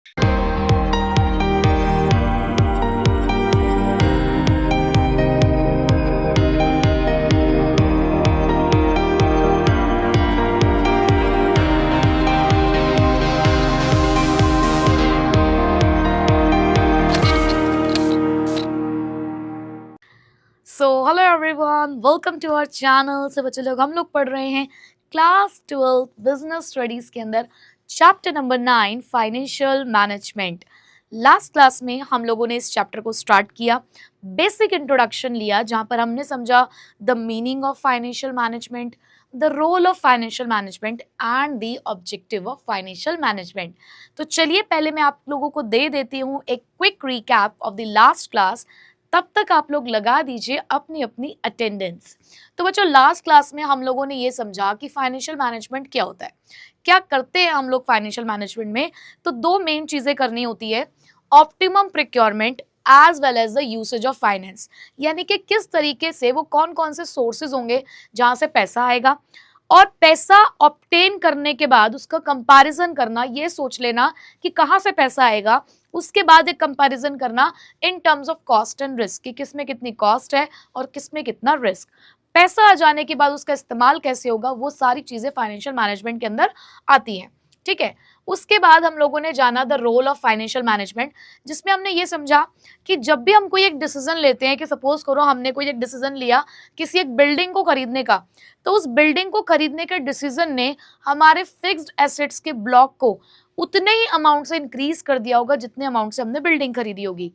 Hello everyone, welcome to our channel. से बच्चे लोग, हम लोग पढ़ रहे हैं क्लास 12 बिजनेस स्टडीज के अंदर chapter number 9 financial management. Last class में हम लोगों ने इस चैप्टर को स्टार्ट किया, बेसिक इंट्रोडक्शन लिया, जहां पर हमने समझा the meaning of financial management, the role of financial management and the objective of financial management. तो चलिए पहले मैं आप लोगों को दे देती हूँ एक quick recap of the last class, तब तक आप लोग लगा दीजिए अपनी अपनी अटेंडेंस। तो बच्चों, लास्ट क्लास में हम लोगों ने ये समझा कि फाइनेंशियल मैनेजमेंट क्या होता है, क्या करते हैं हम लोग फाइनेंशियल मैनेजमेंट में। तो दो मेन चीजें करनी होती है, optimum procurement as well as the usage of finance, यानी कि किस तरीके से वो कौन कौन से सोर्सेज होंगे जहां से पैसा आएगा, और पैसा ऑब्टेन करने के बाद उसका कंपैरिजन करना, ये सोच लेना कि कहाँ से पैसा आएगा, उसके बाद एक कंपैरिजन करना in terms of cost and risk कि किस में कितनी कॉस्ट है और किस में कितना रिस्क। पैसा आ जाने के बाद उसका इस्तेमाल कैसे होगा, वो सारी चीजें फाइनेंशियल मैनेजमेंट के अंदर आती हैं। ठीक है, उसके बाद हम लोगों ने जाना the role of financial management, जिसमें हमने ये समझा कि जब भी हम कोई एक डिसीजन लेते हैं, कि सपोज करो हमने कोई एक डिसीजन लिया किसी एक बिल्डिंग को खरीदने का, तो उस बिल्डिंग को खरीदने के डिसीजन ने हमारे फिक्स्ड एसेट्स के ब्लॉक को उतने ही अमाउंट से इंक्रीज कर दिया होगा जितने अमाउंट से हमने बिल्डिंग खरीदी होगी।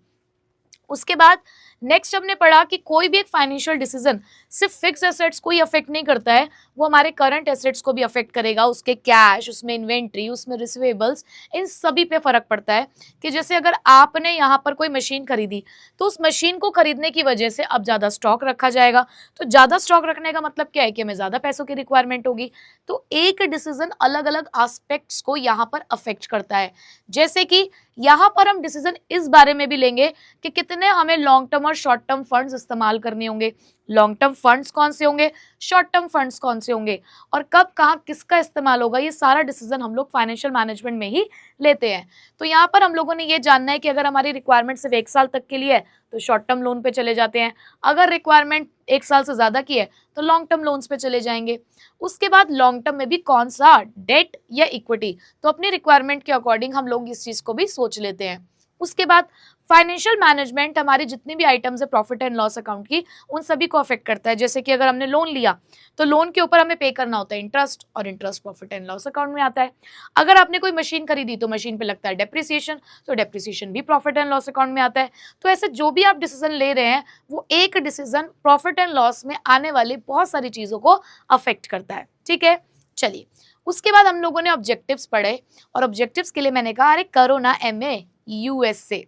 उसके बाद नेक्स्ट हमने पढ़ा कि कोई भी एक फाइनेंशियल डिसीजन सिर्फ फिक्स एसेट्स को ही अफेक्ट नहीं करता है, वो हमारे करंट एसेट्स को भी अफेक्ट करेगा, उसके कैश, उसमें इन्वेंट्री, उसमें रिसीवेबल्स, इन सभी पे फर्क पड़ता है। कि जैसे अगर आपने यहाँ पर कोई मशीन खरीदी, तो उस मशीन को खरीदने की वजह से अब ज्यादा स्टॉक रखा जाएगा, तो ज्यादा स्टॉक रखने का मतलब क्या है कि हमें ज्यादा पैसों की रिक्वायरमेंट होगी। तो एक डिसीजन अलग अलग एस्पेक्ट्स को यहाँ पर अफेक्ट करता है। जैसे कि यहाँ पर हम डिसीजन इस बारे में भी लेंगे कि कितने हमें लॉन्ग टर्म और शॉर्ट टर्म फंड्स इस्तेमाल करने होंगे, लॉन्ग टर्म फंड्स कौन से होंगे, शॉर्ट टर्म फंड्स कौन से होंगे, और कब कहाँ किसका इस्तेमाल होगा। ये सारा डिसीजन हम लोग फाइनेंशियल मैनेजमेंट में ही लेते हैं। तो यहाँ पर हम लोगों ने ये जानना है कि अगर हमारी रिक्वायरमेंट सिर्फ 1 साल तक के लिए है तो शॉर्ट टर्म लोन पे चले जाते हैं, अगर रिक्वायरमेंट 1 साल से ज्यादा की है तो लॉन्ग टर्म लोन्स पे चले जाएंगे। उसके बाद लॉन्ग टर्म में भी कौन सा, डेट या इक्विटी, तो अपनी रिक्वायरमेंट के अकॉर्डिंग हम लोग इस चीज को भी सोच लेते हैं। उसके बाद फाइनेंशियल मैनेजमेंट हमारी जितनी भी आइटम्स है प्रॉफिट एंड लॉस अकाउंट की, उन सभी को अफेक्ट करता है। जैसे कि अगर हमने लोन लिया तो लोन के ऊपर हमें पे करना होता है इंटरेस्ट, और interest profit and loss account में आता है। अगर आपने कोई मशीन खरीदी तो मशीन पे लगता है डेप्रिसिएशन, तो डेप्रिसिएशन भी प्रॉफिट एंड लॉस अकाउंट में आता है। तो ऐसे जो भी आप डिसीजन ले रहे हैं, वो एक डिसीजन प्रॉफिट एंड लॉस में आने वाली बहुत सारी चीजों को अफेक्ट करता है। ठीक है, चलिए उसके बाद हम लोगों ने ऑब्जेक्टिव्स पढ़े, और ऑब्जेक्टिव्स के लिए मैंने कहा अरे करो ना MA US से।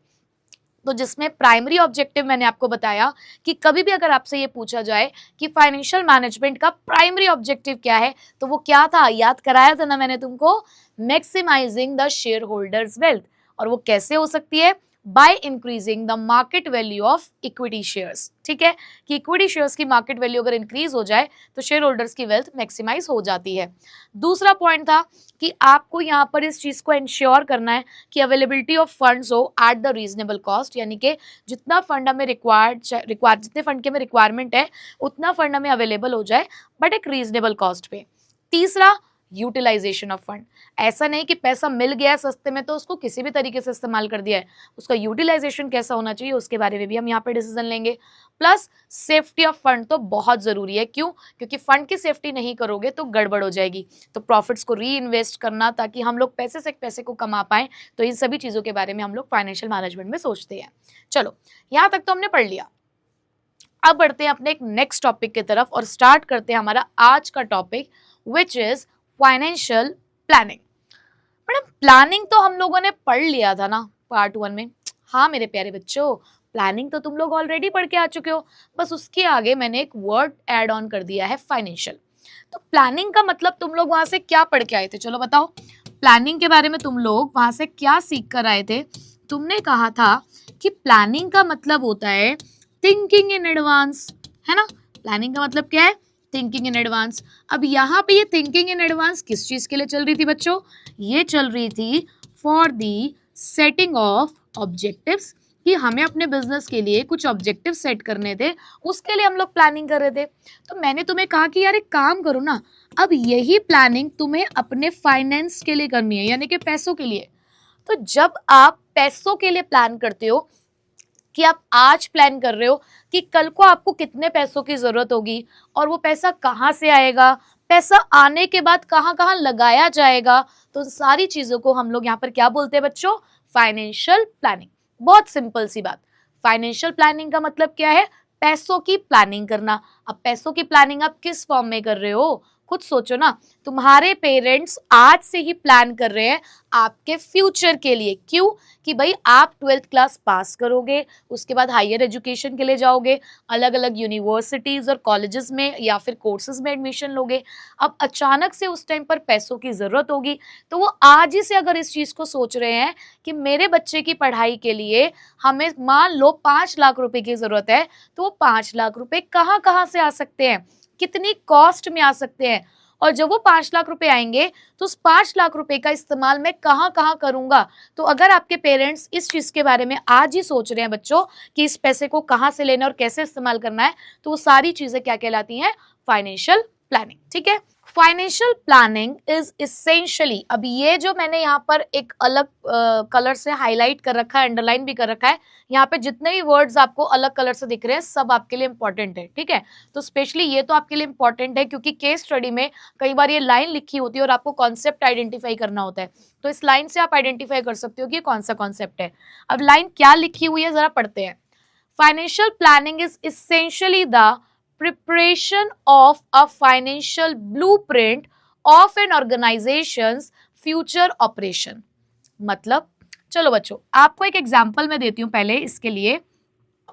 तो जिसमें प्राइमरी ऑब्जेक्टिव मैंने आपको बताया कि कभी भी अगर आपसे ये पूछा जाए कि फाइनेंशियल मैनेजमेंट का प्राइमरी ऑब्जेक्टिव क्या है, तो वो क्या था, याद कराया था ना मैंने तुमको, maximising the share holders wealth. और वो कैसे हो सकती है, by increasing the market value of equity shares. ठीक है, कि इक्विटी शेयर्स की मार्केट वैल्यू अगर इंक्रीज हो जाए तो शेयर होल्डर्स की वेल्थ मैक्सिमाइज हो जाती है। दूसरा पॉइंट था कि आपको यहाँ पर इस चीज को इंश्योर करना है कि अवेलेबिलिटी ऑफ फंड्स हो एट द रीजनेबल कॉस्ट, यानी कि जितना फंड हमें जितने फंड की हमें रिक्वायरमेंट है उतना फंड हमें अवेलेबल हो जाए, बट एक रीजनेबल कॉस्ट पे। तीसरा, यूटिलाइजेशन ऑफ फंड, ऐसा नहीं कि पैसा मिल गया है सस्ते में तो उसको किसी भी तरीके से इस्तेमाल कर दिया है, उसका यूटिलाइजेशन कैसा होना चाहिए उसके बारे में भी हम यहाँ पे डिसीजन लेंगे। प्लस सेफ्टी ऑफ फंड तो बहुत जरूरी है, क्यों, क्योंकि फंड की सेफ्टी नहीं करोगे तो गड़बड़ हो जाएगी। तो प्रॉफिट्स को री इन्वेस्ट करना ताकि हम लोग पैसे से पैसे को कमा पाएं, तो इन सभी चीजों के बारे में हम लोग फाइनेंशियल मैनेजमेंट में सोचते हैं। चलो यहाँ तक तो हमने पढ़ लिया, अब बढ़ते हैं अपने एक नेक्स्ट टॉपिक की तरफ और स्टार्ट करते हैं हमारा आज का topic, which is financial planning. Madam planning तो हम लोगों ने पढ़ लिया था ना पार्ट 1 में। हाँ मेरे प्यारे बच्चों, प्लानिंग तो तुम लोग ऑलरेडी पढ़ के आ चुके हो, बस उसके आगे मैंने एक वर्ड ऐड ऑन कर दिया है, फाइनेंशियल। तो प्लानिंग का मतलब तुम लोग वहां से क्या पढ़ के आए थे, चलो बताओ, प्लानिंग के बारे में तुम लोग वहां से क्या सीख कर आए थे। तुमने कहा था कि प्लानिंग का मतलब होता है थिंकिंग इन एडवांस, है ना। प्लानिंग का मतलब क्या है, थिंकिंग इन एडवांस। अब यहाँ पे ये थिंकिंग इन एडवांस किस चीज के लिए चल रही थी बच्चों, ये चल रही थी for the setting of objectives, कि हमें अपने बिजनेस के लिए कुछ ऑब्जेक्टिव सेट करने थे, उसके लिए हम लोग प्लानिंग कर रहे थे। तो मैंने तुम्हें कहा कि यार एक काम करो ना, अब यही प्लानिंग तुम्हें अपने फाइनेंस के लिए करनी है, यानी कि पैसों के लिए। तो जब आप पैसों के लिए प्लान करते हो, कि आप आज प्लान कर रहे हो कि कल को आपको कितने पैसों की जरूरत होगी और वो पैसा कहाँ से आएगा, पैसा आने के बाद कहाँ कहाँ लगाया जाएगा, तो सारी चीजों को हम लोग यहाँ पर क्या बोलते हैं बच्चों, फाइनेंशियल प्लानिंग। बहुत सिंपल सी बात, फाइनेंशियल प्लानिंग का मतलब क्या है, पैसों की प्लानिंग करना। अब पैसों की प्लानिंग आप किस फॉर्म में कर रहे हो, खुद सोचो ना। तुम्हारे पेरेंट्स आज से ही प्लान कर रहे हैं आपके फ्यूचर के लिए। क्यों? कि भाई आप 12th क्लास पास करोगे, उसके बाद हायर एजुकेशन के लिए जाओगे, अलग अलग यूनिवर्सिटीज और कॉलेजेस में या फिर कोर्सेज में एडमिशन लोगे। अब अचानक से उस टाइम पर पैसों की जरूरत होगी, तो वो आज ही से अगर इस चीज को सोच रहे हैं कि मेरे बच्चे की पढ़ाई के लिए हमें मान लो 5 लाख रुपए की जरूरत है, तो वो 5 लाख रुपए कहाँ कहाँ से आ सकते हैं, कितनी कॉस्ट में आ सकते हैं, और जब वो 5 लाख रुपए आएंगे तो उस 5 लाख रुपए का इस्तेमाल मैं कहाँ कहाँ करूंगा। तो अगर आपके पेरेंट्स इस चीज के बारे में आज ही सोच रहे हैं बच्चों कि इस पैसे को कहाँ से लेना और कैसे इस्तेमाल करना है, तो वो सारी चीजें क्या कहलाती हैं, फाइनेंशियल प्लानिंग। ठीक है, फाइनेंशियल प्लानिंग इज इसेंशियली, अब ये जो मैंने यहाँ पर एक अलग कलर से हाईलाइट कर रखा है, अंडरलाइन भी कर रखा है, यहाँ पे जितने भी वर्ड्स आपको अलग कलर से दिख रहे हैं सब आपके लिए इंपॉर्टेंट है। ठीक है, तो स्पेशली ये तो आपके लिए इंपॉर्टेंट है क्योंकि केस स्टडी में कई बार ये लाइन लिखी होती है और आपको कॉन्सेप्ट आइडेंटिफाई करना होता है, तो इस लाइन से आप आइडेंटिफाई कर सकते हो कि कौन सा कॉन्सेप्ट है। अब लाइन क्या लिखी हुई है जरा पढ़ते हैं। Financial planning is essentially the preparation of a financial blueprint of an organization's future operation। मतलब चलो बच्चों आपको एक एग्जांपल मैं देती हूँ पहले इसके लिए।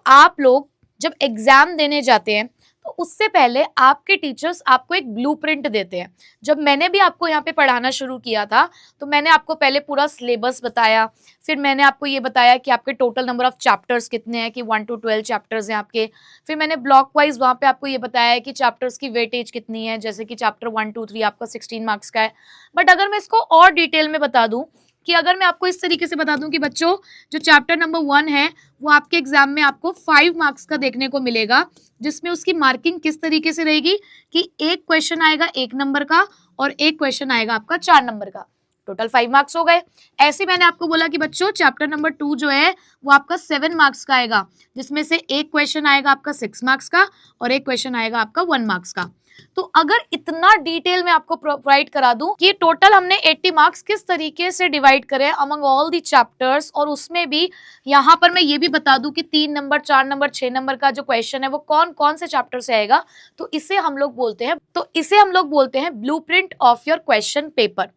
आप लोग जब एग्जाम देने जाते हैं तो उससे पहले आपके टीचर्स आपको एक ब्लूप्रिंट देते हैं। जब मैंने भी आपको यहाँ पे पढ़ाना शुरू किया था तो मैंने आपको पहले पूरा सिलेबस बताया, फिर मैंने आपको ये बताया कि आपके टोटल नंबर ऑफ चैप्टर्स कितने हैं, कि 1 to 12 चैप्टर्स हैं आपके। फिर मैंने ब्लॉक वाइज वहाँ पे आपको ये बताया कि चैप्टर्स की वेटेज कितनी है, जैसे कि चैप्टर 1 2 3 आपका 16 मार्क्स का है। बट अगर मैं इसको और डिटेल में बता दूं, कि अगर मैं आपको इस तरीके से बता दूं कि बच्चों जो चैप्टर नंबर 1 है वो आपके एग्जाम में आपको 5 मार्क्स का देखने को मिलेगा, जिसमें उसकी मार्किंग किस तरीके से रहेगी कि एक क्वेश्चन आएगा 1 नंबर का और एक क्वेश्चन आएगा आपका 4 नंबर का, टोटल 5 मार्क्स हो गए। ऐसे मैंने आपको बोला कि बच्चों चैप्टर नंबर 2 जो है वो आपका 7 मार्क्स का आएगा, जिसमें से एक क्वेश्चन आएगा आपका 6 मार्क्स का और एक क्वेश्चन आएगा आपका 1 मार्क्स का। तो अगर इतना डिटेल में आपको प्रोवाइड करा दूं कि टोटल हमने 80 मार्क्स किस तरीके से डिवाइड करे अमंग ऑल दी चैप्टर्स, और उसमें भी यहाँ पर मैं ये भी बता दूं कि 3 नंबर 4 नंबर 6 नंबर का जो क्वेश्चन है वो कौन कौन से चैप्टर से आएगा, तो इसे हम लोग बोलते हैं blueprint of your question paper.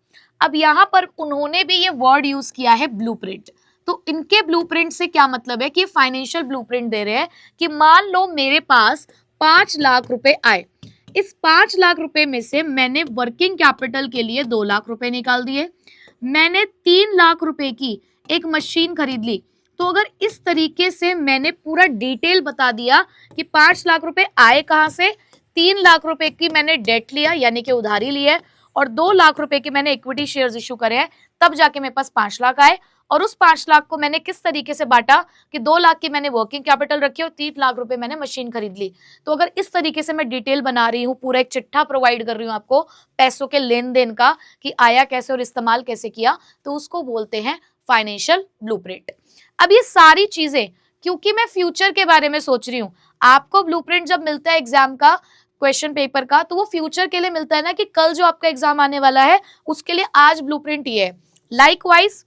अब यहाँ पर उन्होंने भी ये वर्ड यूज किया है ब्लूप्रिंट। तो इनके ब्लूप्रिंट से क्या मतलब है कि फाइनेंशियल ब्लूप्रिंट दे रहे हैं कि मान लो मेरे पास 5 लाख रुपए आए, इस 5 लाख रुपए में से मैंने वर्किंग कैपिटल के लिए 2 लाख रुपए निकाल दिए, मैंने 3 लाख रुपए की एक मशीन खरीद ली। तो अगर इस तरीके से मैंने पूरा डिटेल बता दिया कि 5 लाख रुपए आए कहां से, 3 लाख रुपए की मैंने डेट लिया यानी कि उधारी ली है, और 2 लाख रुपए के मैंने इक्विटी शेयर्स इशू करे हैं, तब जाके मेरे पास 5 लाख आए। और उस 5 लाख को मैंने किस तरीके से बांटा कि 2 लाख की मैंने वर्किंग कैपिटल रखी और 3 लाख रुपए मैंने मशीन खरीद ली। तो अगर इस तरीके से मैं डिटेल बना रही हूँ, पूरा एक चिट्ठा प्रोवाइड कर रही हूँ आपको पैसों के लेन देन का कि आया कैसे और इस्तेमाल कैसे किया, तो उसको बोलते हैं फाइनेंशियल ब्लूप्रिंट। अब ये सारी चीजें क्योंकि मैं फ्यूचर के बारे में सोच रही हूँ, आपको ब्लूप्रिंट जब मिलता है एग्जाम का क्वेश्चन पेपर का, तो वो फ्यूचर के लिए मिलता है ना, कि कल जो आपका एग्जाम आने वाला है उसके लिए आज ब्लूप्रिंट ये है। लाइकवाइज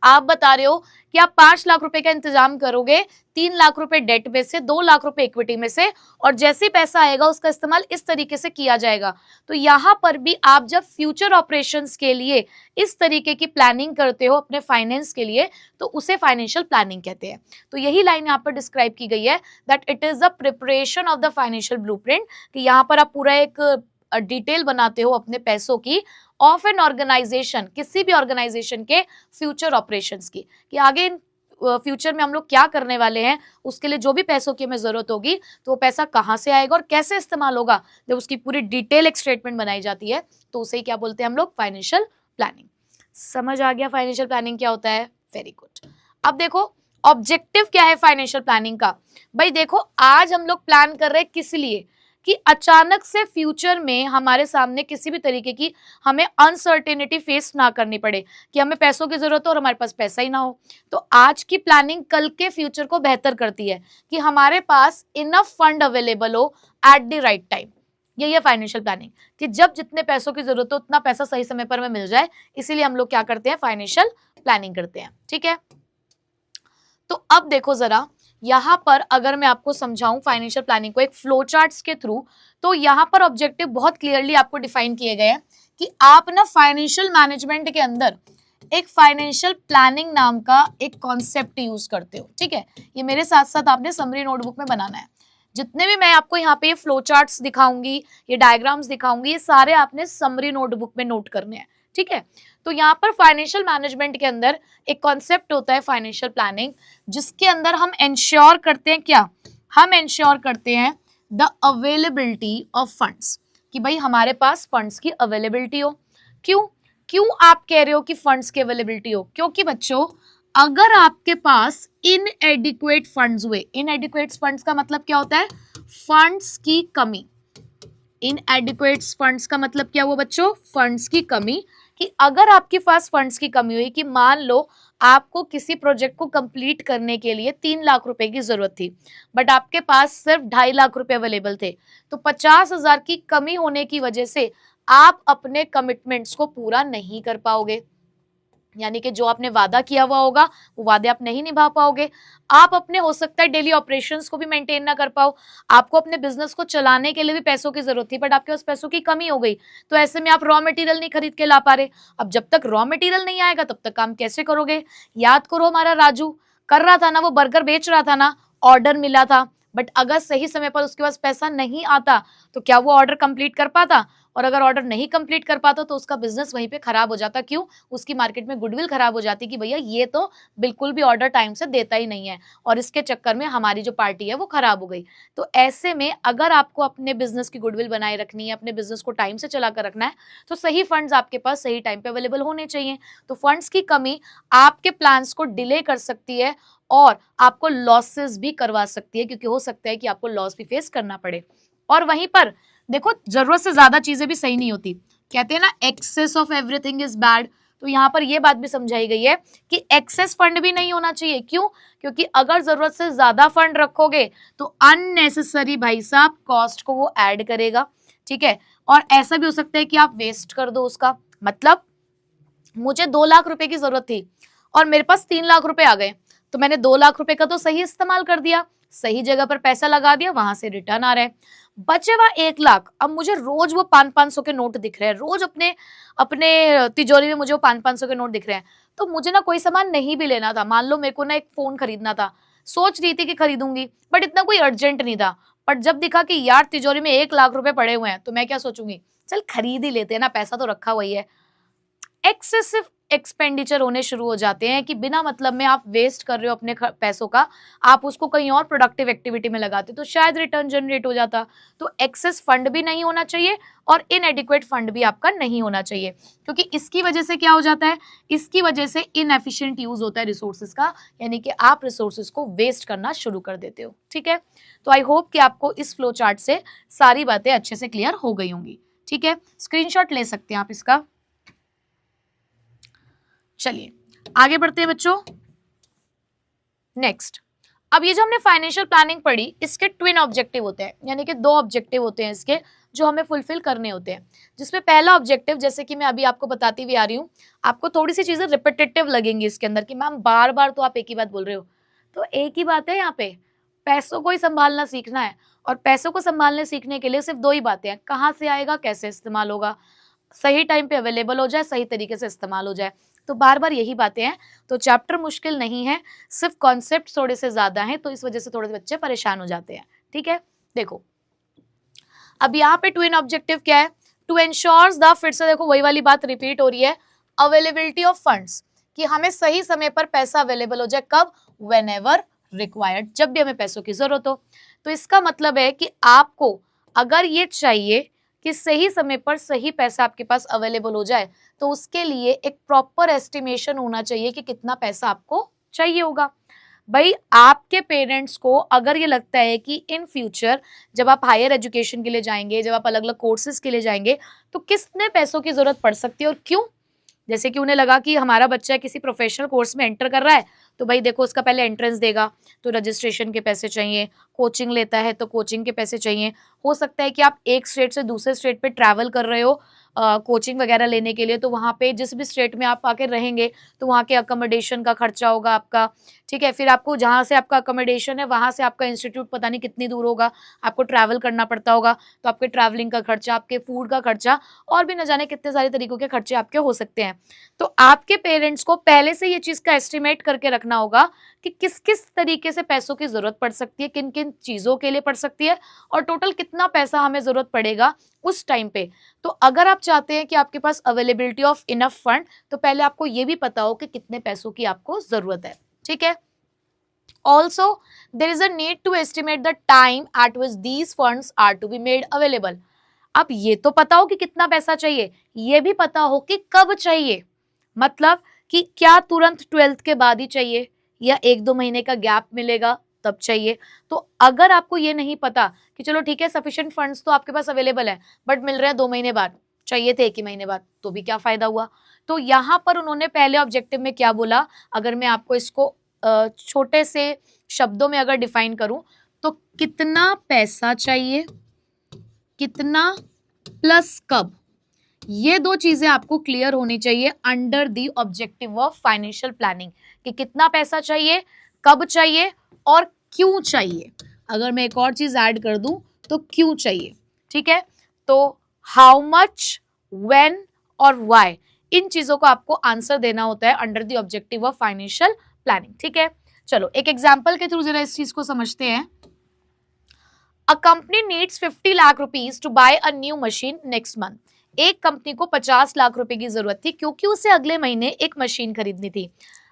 आप बता रहे हो कि आप 5 लाख रुपए का इंतजाम करोगे, 3 लाख रुपए डेट में से, 2 लाख रुपए इक्विटी में से, और जैसे पैसा आएगा उसका इस्तेमाल इस तरीके से किया जाएगा। तो यहां पर भी आप जब फ्यूचर ऑपरेशंस के लिए इस तरीके की प्लानिंग करते हो अपने फाइनेंस के लिए, तो उसे फाइनेंशियल प्लानिंग कहते हैं। तो यही लाइन यहाँ पर डिस्क्राइब की गई है that it is the preparation of the financial blueprint, कि यहाँ पर आप पूरा एक डिटेल बनाते हो अपने पैसों की ऑफ एन ऑर्गेनाइजेशन, किसी भी ऑर्गेनाइजेशन के फ्यूचर ऑपरेशंस की, कि आगे फ्यूचर में हम लोग क्या करने वाले हैं, उसके लिए जो भी पैसों की हमें जरूरत होगी तो वो पैसा कहाँ से आएगा और कैसे इस्तेमाल होगा, जब उसकी पूरी डिटेल एक स्टेटमेंट बनाई जाती है तो उसे क्या बोलते हैं हम लोग, फाइनेंशियल प्लानिंग। समझ आ गया फाइनेंशियल प्लानिंग क्या होता है? Very good. अब देखो ऑब्जेक्टिव क्या है फाइनेंशियल प्लानिंग का। भाई देखो आज हम लोग प्लान कर रहे हैं किस लिए, कि अचानक से फ्यूचर में हमारे सामने किसी भी तरीके की हमें अनसर्टेनिटी फेस ना करनी पड़े, कि हमें पैसों की जरूरत हो और हमारे पास पैसा ही ना हो। तो आज की प्लानिंग कल के फ्यूचर को बेहतर करती है, कि हमारे पास इनफ फंड अवेलेबल हो एट द राइट टाइम। यही है फाइनेंशियल प्लानिंग, कि जब जितने पैसों की जरूरत हो उतना पैसा सही समय पर हमें मिल जाए, इसीलिए हम लोग क्या करते हैं, फाइनेंशियल प्लानिंग करते हैं। ठीक है, तो अब देखो जरा यहां पर अगर मैं आपको समझाऊं फाइनेंशियल प्लानिंग को एक फ्लो चार्ट्स के थ्रू, तो यहां पर ऑब्जेक्टिव बहुत क्लियरली आपको डिफाइन किए गए हैं कि आप ना फाइनेंशियल मैनेजमेंट के अंदर एक फाइनेंशियल प्लानिंग नाम का एक कॉन्सेप्ट यूज करते हो। ठीक है, ये मेरे साथ साथ आपने समरी नोटबुक में बनाना है। जितने भी मैं आपको यहाँ पे ये फ्लो चार्ट्स दिखाऊंगी, ये डायग्राम्स दिखाऊंगी, ये सारे आपने समरी नोटबुक में नोट करने हैं। ठीक है, तो यहाँ पर फाइनेंशियल मैनेजमेंट के अंदर एक कॉन्सेप्ट होता है फाइनेंशियल प्लानिंग, जिसके अंदर हम इंश्योर करते हैं क्या, हम इंश्योर करते हैं द अवेलेबिलिटी ऑफ फंड्स, कि भाई हमारे पास फंड्स की अवेलेबिलिटी हो। क्यों क्यों आप कह रहे हो कि फंड्स की अवेलेबिलिटी हो? क्योंकि बच्चों अगर आपके पास इनएडिक्वेट फंड्स हुए, इनएडिक्वेट फंड्स का मतलब क्या होता है, फंड्स की कमी। इनएडिक्वेट फंड्स का मतलब क्या हुआ बच्चों, फंड्स की कमी। कि अगर आपके पास फंड्स की कमी हुई, कि मान लो आपको किसी प्रोजेक्ट को कंप्लीट करने के लिए 3 लाख रुपए की जरूरत थी, बट आपके पास सिर्फ 2.5 लाख रुपए अवेलेबल थे, तो 50,000 की कमी होने की वजह से आप अपने कमिटमेंट्स को पूरा नहीं कर पाओगे। यानी कि जो आपने वादा किया हुआ होगा वो वादे आप नहीं निभा पाओगे। आप अपने हो सकता है डेली ऑपरेशंस को भी मेंटेन ना कर पाओ। आपको अपने बिजनेस को चलाने के लिए भी पैसों की जरूरत थी, बट आपके पास पैसों की कमी हो गई, तो ऐसे में आप रॉ मटेरियल नहीं खरीद के ला पा रहे। अब जब तक रॉ मटेरियल नहीं आएगा तब तक काम कैसे करोगे? याद करो हमारा राजू कर रहा था ना, वो बर्गर बेच रहा था ना, ऑर्डर मिला था, बट अगर सही समय पर उसके पास पैसा नहीं आता तो क्या वो ऑर्डर कंप्लीट कर पाता? और अगर ऑर्डर नहीं कंप्लीट कर पाता तो उसका बिजनेस वहीं पे खराब हो जाता। क्यों? उसकी मार्केट में गुडविल खराब हो जाती कि भैया ये तो बिल्कुल भी ऑर्डर टाइम से देता ही नहीं है, और इसके चक्कर में हमारी जो पार्टी है वो खराब हो गई। तो ऐसे में अगर आपको अपने बिजनेस की गुडविल बनाए रखनी है, अपने बिजनेस को टाइम से चला कर रखना है, तो सही फंड्स आपके पास सही टाइम पे अवेलेबल होने चाहिए। तो फंड्स की कमी आपके प्लान्स को डिले कर सकती है और आपको लॉसेस भी करवा सकती है, क्योंकि हो सकता है कि आपको लॉस भी फेस करना पड़े। और वहीं पर देखो जरूरत से ज्यादा चीजें भी सही नहीं होती। कहते हैं ना excess of everything is bad, तो यहाँ पर ये बात भी समझाई गई है कि एक्सेस फंड भी नहीं होना चाहिए। क्यों? क्योंकि अगर जरूरत से ज्यादा फंड रखोगे तो अननेसेसरी भाई साहब कॉस्ट को वो ऐड करेगा। ठीक है, और ऐसा भी हो सकता है कि आप वेस्ट कर दो उसका। मतलब मुझे 2 लाख रुपए की जरूरत थी और मेरे पास 3 लाख रुपए आ गए, तो मैंने 2 लाख रुपए का तो सही इस्तेमाल कर दिया, सही जगह पर पैसा लगा दिया, वहां से रिटर्न आ रहा है। बचे हुआ 1 लाख, अब मुझे रोज वो 500-500 के नोट दिख रहे हैं, रोज अपने अपने तिजोरी में मुझे वो 500-500 के नोट दिख रहे हैं। तो मुझे ना कोई सामान नहीं भी लेना था, मान लो मेरे को ना एक फोन खरीदना था, सोच रही थी कि खरीदूंगी, बट इतना कोई अर्जेंट नहीं था। बट जब दिखा कि यार तिजोरी में 1 लाख रुपए पड़े हुए हैं, तो मैं क्या सोचूंगी, चल खरीद ही लेते हैं ना, पैसा तो रखा हुआ ही है। एक्सेसिव एक्सपेंडिचर होने शुरू हो जाते हैं कि बिना मतलब में आप वेस्ट कर रहे हो अपने पैसों का, आप उसको कहीं और प्रोडक्टिव एक्टिविटी में लगाते तो शायद रिटर्न जनरेट हो जाता। तो एक्सेस फंड भी नहीं होना चाहिए और इनएडिक्वेट फंड भी आपका नहीं होना चाहिए, क्योंकि इसकी वजह से क्या हो जाता है, इसकी वजह से इनएफिशिएंट यूज होता है रिसोर्सेज का, यानी कि आप रिसोर्सेज को वेस्ट करना शुरू कर देते हो। ठीक है, तो आई होप कि आपको इस फ्लो चार्ट से सारी बातें अच्छे से क्लियर हो गई होंगी। ठीक है, स्क्रीनशॉट ले सकते हैं आप इसका। चलिए आगे बढ़ते हैं बच्चों। नेक्स्ट, अब ये जो हमने फाइनेंशियल प्लानिंग पढ़ी, इसके ट्विन ऑब्जेक्टिव होते हैं, यानी कि 2 ऑब्जेक्टिव होते हैं इसके जो हमें फुलफिल करने होते हैं। जिसमें पहला ऑब्जेक्टिव, जैसे कि मैं अभी आपको बताती हुई आ रही हूँ, आपको थोड़ी सी चीजें रिपीटेटिव लगेंगी इसके अंदर कि मैम बार बार तो आप एक ही बात बोल रहे हो, तो एक ही बात है यहाँ पे, पैसों को ही संभालना सीखना है। और पैसों को संभालने सीखने के लिए सिर्फ 2 ही बातें हैं, कहाँ से आएगा, कैसे इस्तेमाल होगा, सही टाइम पे अवेलेबल हो जाए, सही तरीके से इस्तेमाल हो जाए। तो बार बार यही बातें हैं। तो चैप्टर मुश्किल नहीं है, सिर्फ कॉन्सेप्ट थोड़े से ज्यादा हैं, तो इस वजह से थोड़े बच्चे परेशान हो जाते हैं। ठीक है, देखो अब यहाँ पे ट्विन ऑब्जेक्टिव क्या है, टू एंश्योर्स द, फिर से देखो वही वाली बात रिपीट हो रही है, अवेलेबिलिटी ऑफ फंड्स, कि हमें सही समय पर पैसा अवेलेबल हो जाए। कब? व्हेन एवर रिक्वायर्ड, जब भी हमें पैसों की जरूरत हो। तो इसका मतलब है कि आपको अगर ये चाहिए कि सही समय पर सही पैसा आपके पास अवेलेबल हो जाए, तो उसके लिए एक प्रॉपर एस्टिमेशन होना चाहिए कि कितना पैसा आपको चाहिए होगा। भाई आपके पेरेंट्स को अगर ये लगता है कि इन फ्यूचर जब आप हायर एजुकेशन के लिए जाएंगे, जब आप अलग अलग कोर्सेज के लिए जाएंगे, तो कितने पैसों की जरूरत पड़ सकती है और क्यों, जैसे कि उन्हें लगा कि हमारा बच्चा किसी प्रोफेशनल कोर्स में एंटर कर रहा है, तो भाई देखो उसका पहले एंट्रेंस देगा तो रजिस्ट्रेशन के पैसे चाहिए, कोचिंग लेता है तो कोचिंग के पैसे चाहिए। हो सकता है कि आप एक स्टेट से दूसरे स्टेट पे ट्रैवल कर रहे हो कोचिंग वगैरह लेने के लिए, तो वहाँ पे जिस भी स्टेट में आप आके रहेंगे तो वहाँ के अकोमोडेशन का खर्चा होगा आपका, ठीक है। फिर आपको जहाँ से आपका अकोमोडेशन है वहाँ से आपका इंस्टीट्यूट पता नहीं कितनी दूर होगा, आपको ट्रैवल करना पड़ता होगा, तो आपके ट्रैवलिंग का खर्चा, आपके फूड का खर्चा और भी न जाने कितने सारे तरीकों के खर्चे आपके हो सकते हैं। तो आपके पेरेंट्स को पहले से ये चीज का एस्टिमेट करके रखना होगा कि किस किस तरीके से पैसों की जरूरत पड़ सकती है, किन किन चीजों के लिए पड़ सकती है और टोटल कितना पैसा हमें जरूरत पड़ेगा उस टाइम पे। तो अगर आप चाहते हैं कि आपके पास अवेलेबिलिटी ऑफ इनफ फंड, तो पहले आपको ये भी पता हो कि कितने पैसों की आपको जरूरत है, ठीक है। Also, there is a need to estimate the time at which these funds are to be made available. अब ये तो पता हो कि कितना पैसा चाहिए, ये भी पता हो कि कब चाहिए, मतलब कि क्या तुरंत 12th के बाद ही चाहिए या 1-2 महीने का गैप मिलेगा तब चाहिए। तो अगर आपको ये नहीं पता कि चलो ठीक है सफिशिएंट फंड्स तो आपके पास अवेलेबल है बट मिल रहे हैं 2 महीने बाद, चाहिए थे 1 ही महीने बाद, तो भी क्या फायदा हुआ। तो यहाँ पर उन्होंने पहले ऑब्जेक्टिव में क्या बोला, अगर मैं आपको इसको छोटे से शब्दों में अगर डिफाइन करूं तो कितना पैसा चाहिए, कितना प्लस कब, ये दो चीजें आपको क्लियर होनी चाहिए under the objective of financial planning, कि कितना पैसा चाहिए, कब चाहिए और क्यों चाहिए। अगर मैं एक और चीज ऐड कर दूं तो क्यों चाहिए, ठीक है। तो हाउ मच, व्हेन और व्हाई, इन चीजों को आपको आंसर देना होता है under the objective of financial planning, ठीक है। चलो एक एग्जांपल के थ्रू जरा इस चीज को समझते हैं। A company needs 50 lakh rupees to buy a new machine next month. एक कंपनी को 50 लाख रुपए की जरूरत थी क्योंकि उसे अगले महीने एक मशीन खरीदनी थी।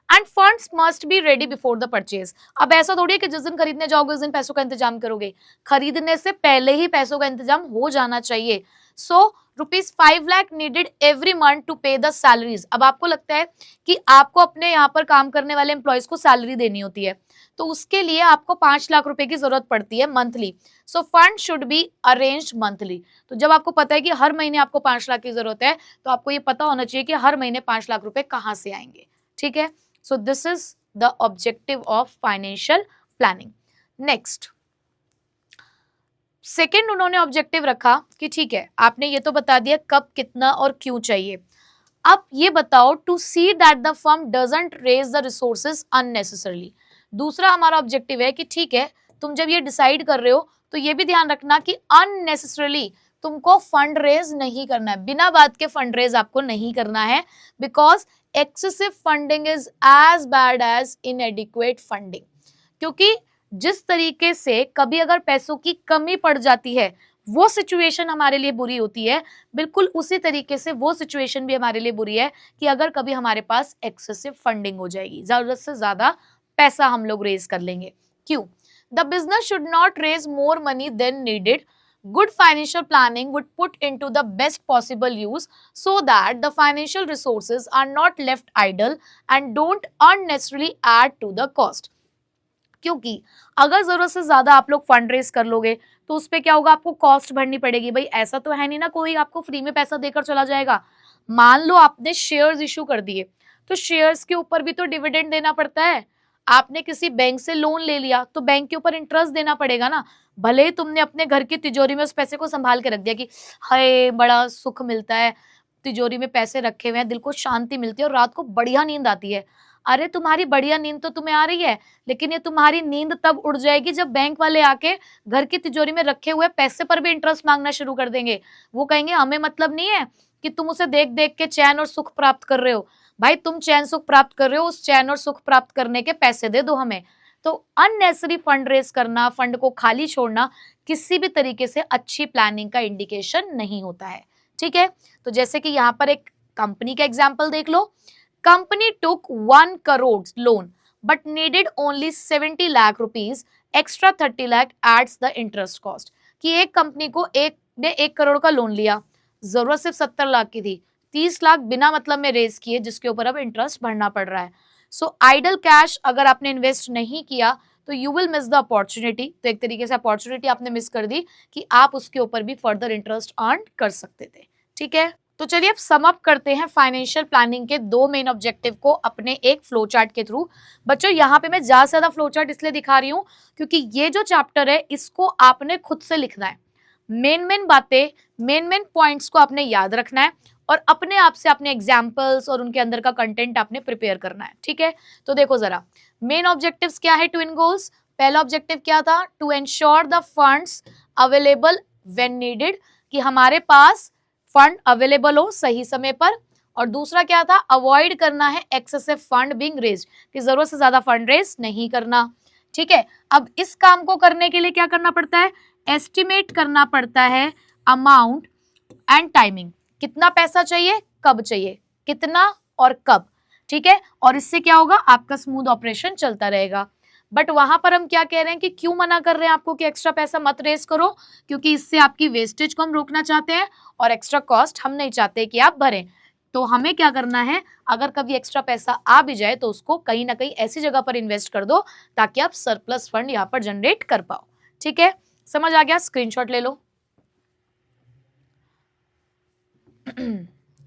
End funds must be ready before the purchase. अब ऐसा थोड़ी है कि जिस दिन खरीदने जाओगे उस दिन पैसों का इंतजाम करोगे, खरीदने से पहले ही पैसों का इंतजाम हो जाना चाहिए। So ₹5 lakh needed every month to pay the salaries. अब आपको लगता है कि आपको अपने यहाँ पर काम करने वाले एम्प्लॉयज को सैलरी देनी होती है, तो उसके लिए आपको 5 लाख रुपए की जरूरत पड़ती है monthly. So fund should be arranged monthly. तो जब आपको पता है कि हर महीने आपको 5 लाख की जरूरत है, तो आपको ये पता होना चाहिए कि हर महीने 5 लाख रुपए कहाँ से आएंगे, ठीक है। So this is the objective of financial planning. Next, second उन्होंने ऑब्जेक्टिव रखा कि ठीक है आपने ये तो बता दिया कब, कितना और क्यों चाहिए, अब ये बताओ to see that the firm doesn't raise the resources unnecessarily. दूसरा हमारा ऑब्जेक्टिव है कि ठीक है तुम जब ये डिसाइड कर रहे हो तो ये भी ध्यान रखना कि अननेसेसरली तुमको फंड रेज नहीं करना है, बिना बात के फंड रेज आपको नहीं करना है, because excessive funding is as bad as inadequate funding. क्योंकि जिस तरीके से कभी अगर पैसों की कमी पड़ जाती है वो सिचुएशन हमारे लिए बुरी होती है, बिल्कुल उसी तरीके से वो सिचुएशन भी हमारे लिए बुरी है कि अगर कभी हमारे पास एक्सेसिव फंडिंग हो जाएगी, जरूरत से ज्यादा पैसा हम लोग रेज कर लेंगे। क्यों? The business should not raise more money than needed. Good financial planning would put into the best possible use so that the financial resources are not left idle and don't unnecessarily add to the cost. क्योंकि अगर जरूरत से ज्यादा आप लोग fund raise कर लोगे तो उस पे क्या होगा, आपको कॉस्ट भरनी पड़ेगी। भाई ऐसा तो है नहीं ना कोई आपको फ्री में पैसा देकर चला जाएगा। मान लो आपने शेयर्स इशू कर दिए तो शेयर्स के ऊपर भी तो डिविडेंड देना पड़ता है। आपने किसी बैंक से लोन ले लिया तो बैंक के ऊपर इंटरेस्ट देना पड़ेगा ना। भले ही तुमने अपने घर की तिजोरी में उस पैसे को संभाल के रख दिया कि हाय बड़ा सुख मिलता है, तिजोरी में पैसे रखे हुए हैं, दिल को शांति मिलती है और रात को बढ़िया नींद आती है। अरे तुम्हारी बढ़िया नींद तो तुम्हें आ रही है, लेकिन ये तुम्हारी नींद तब उड़ जाएगी जब बैंक वाले आके घर की तिजोरी में रखे हुए पैसे पर भी इंटरेस्ट मांगना शुरू कर देंगे। वो कहेंगे हमें मतलब नहीं है कि तुम उसे देख देख के चैन और सुख प्राप्त कर रहे हो। भाई तुम चैन सुख प्राप्त कर रहे हो, उस चैन और सुख प्राप्त करने के पैसे दे दो हमें। तो अननेसेसरी फंड रेज करना, फंड को खाली छोड़ना किसी भी तरीके से अच्छी प्लानिंग का इंडिकेशन नहीं होता है, ठीक है। तो जैसे कि यहाँ पर एक कंपनी का एग्जांपल देख लो। Company took 1 crore loan but needed only 70 lakh rupees, extra 30 lakh adds the interest cost. कि एक कंपनी को एक ने 1 करोड़ का लोन लिया, जरूरत सिर्फ 70 लाख की थी, 30 लाख बिना मतलब में रेज किए, जिसके ऊपर अब इंटरेस्ट भरना पड़ रहा है। सो आइडल कैश अगर आपने इन्वेस्ट नहीं किया तो you will miss the opportunity. तो एक तरीके से अपॉर्चुनिटी आपने मिस कर दी कि आप उसके ऊपर भी फर्दर इंटरेस्ट अर्न कर सकते थे। ठीक है, तो चलिए अब सम अप करते हैं फाइनेंशियल प्लानिंग के 2 मेन ऑब्जेक्टिव को अपने एक फ्लो चार्ट के थ्रू। बच्चों यहाँ पे मैं ज्यादा से ज्यादा फ्लो चार्ट इसलिए दिखा रही हूँ क्योंकि ये जो चैप्टर है इसको आपने खुद से लिखना है। मेन मेन बातें, मेन मेन पॉइंट्स को आपने याद रखना है और अपने आप से अपने एग्जाम्पल्स और उनके अंदर का कंटेंट आपने प्रिपेयर करना है। ठीक है, तो देखो जरा मेन ऑब्जेक्टिव्स क्या है ट्विन गोल्स। पहला ऑब्जेक्टिव क्या था, to ensure the funds available when needed, कि हमारे पास फंड अवेलेबल हो सही समय पर। और दूसरा क्या था, अवॉइड करना है एक्सेसिव फंड बीइंग रेज्ड, कि जरूरत से ज्यादा फंड रेज नहीं करना। ठीक है, अब इस काम को करने के लिए क्या करना पड़ता है, एस्टिमेट करना पड़ता है अमाउंट एंड टाइमिंग, कितना पैसा चाहिए, कब चाहिए, कितना और कब। ठीक है, और इससे क्या होगा, आपका स्मूथ ऑपरेशन चलता रहेगा। बट वहां पर हम क्या कह रहे हैं कि क्यों मना कर रहे हैं आपको कि एक्स्ट्रा पैसा मत रेस करो, क्योंकि इससे आपकी वेस्टेज को हम रोकना चाहते हैं और एक्स्ट्रा कॉस्ट हम नहीं चाहते कि आप भरें। तो हमें क्या करना है, अगर कभी एक्स्ट्रा पैसा आ भी जाए तो उसको कहीं ना कहीं ऐसी जगह पर इन्वेस्ट कर दो ताकि आप सरप्लस फंड यहाँ पर जनरेट कर पाओ। ठीक है, समझ आ गया, स्क्रीनशॉट ले लो।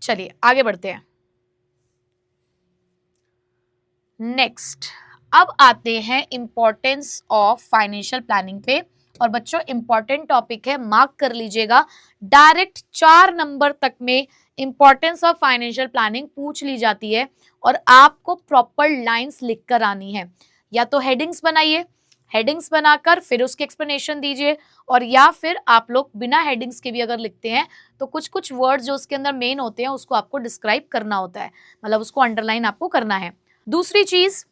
चलिए आगे बढ़ते हैं। नेक्स्ट अब आते हैं इंपॉर्टेंस ऑफ फाइनेंशियल प्लानिंग पे। और बच्चों इंपॉर्टेंट टॉपिक है, मार्क कर लीजिएगा। डायरेक्ट 4 नंबर तक में इंपॉर्टेंस ऑफ फाइनेंशियल प्लानिंग पूछ ली जाती है और आपको प्रॉपर लाइंस लिखकर आनी है। या तो हेडिंग्स बनाइए, हेडिंग्स बनाकर फिर उसकी एक्सप्लेनेशन दीजिए, और या फिर आप लोग बिना हेडिंग्स के भी अगर लिखते हैं तो कुछ कुछ वर्ड जो उसके अंदर मेन होते हैं उसको आपको डिस्क्राइब करना होता है, मतलब उसको अंडरलाइन आपको करना है। दूसरी चीज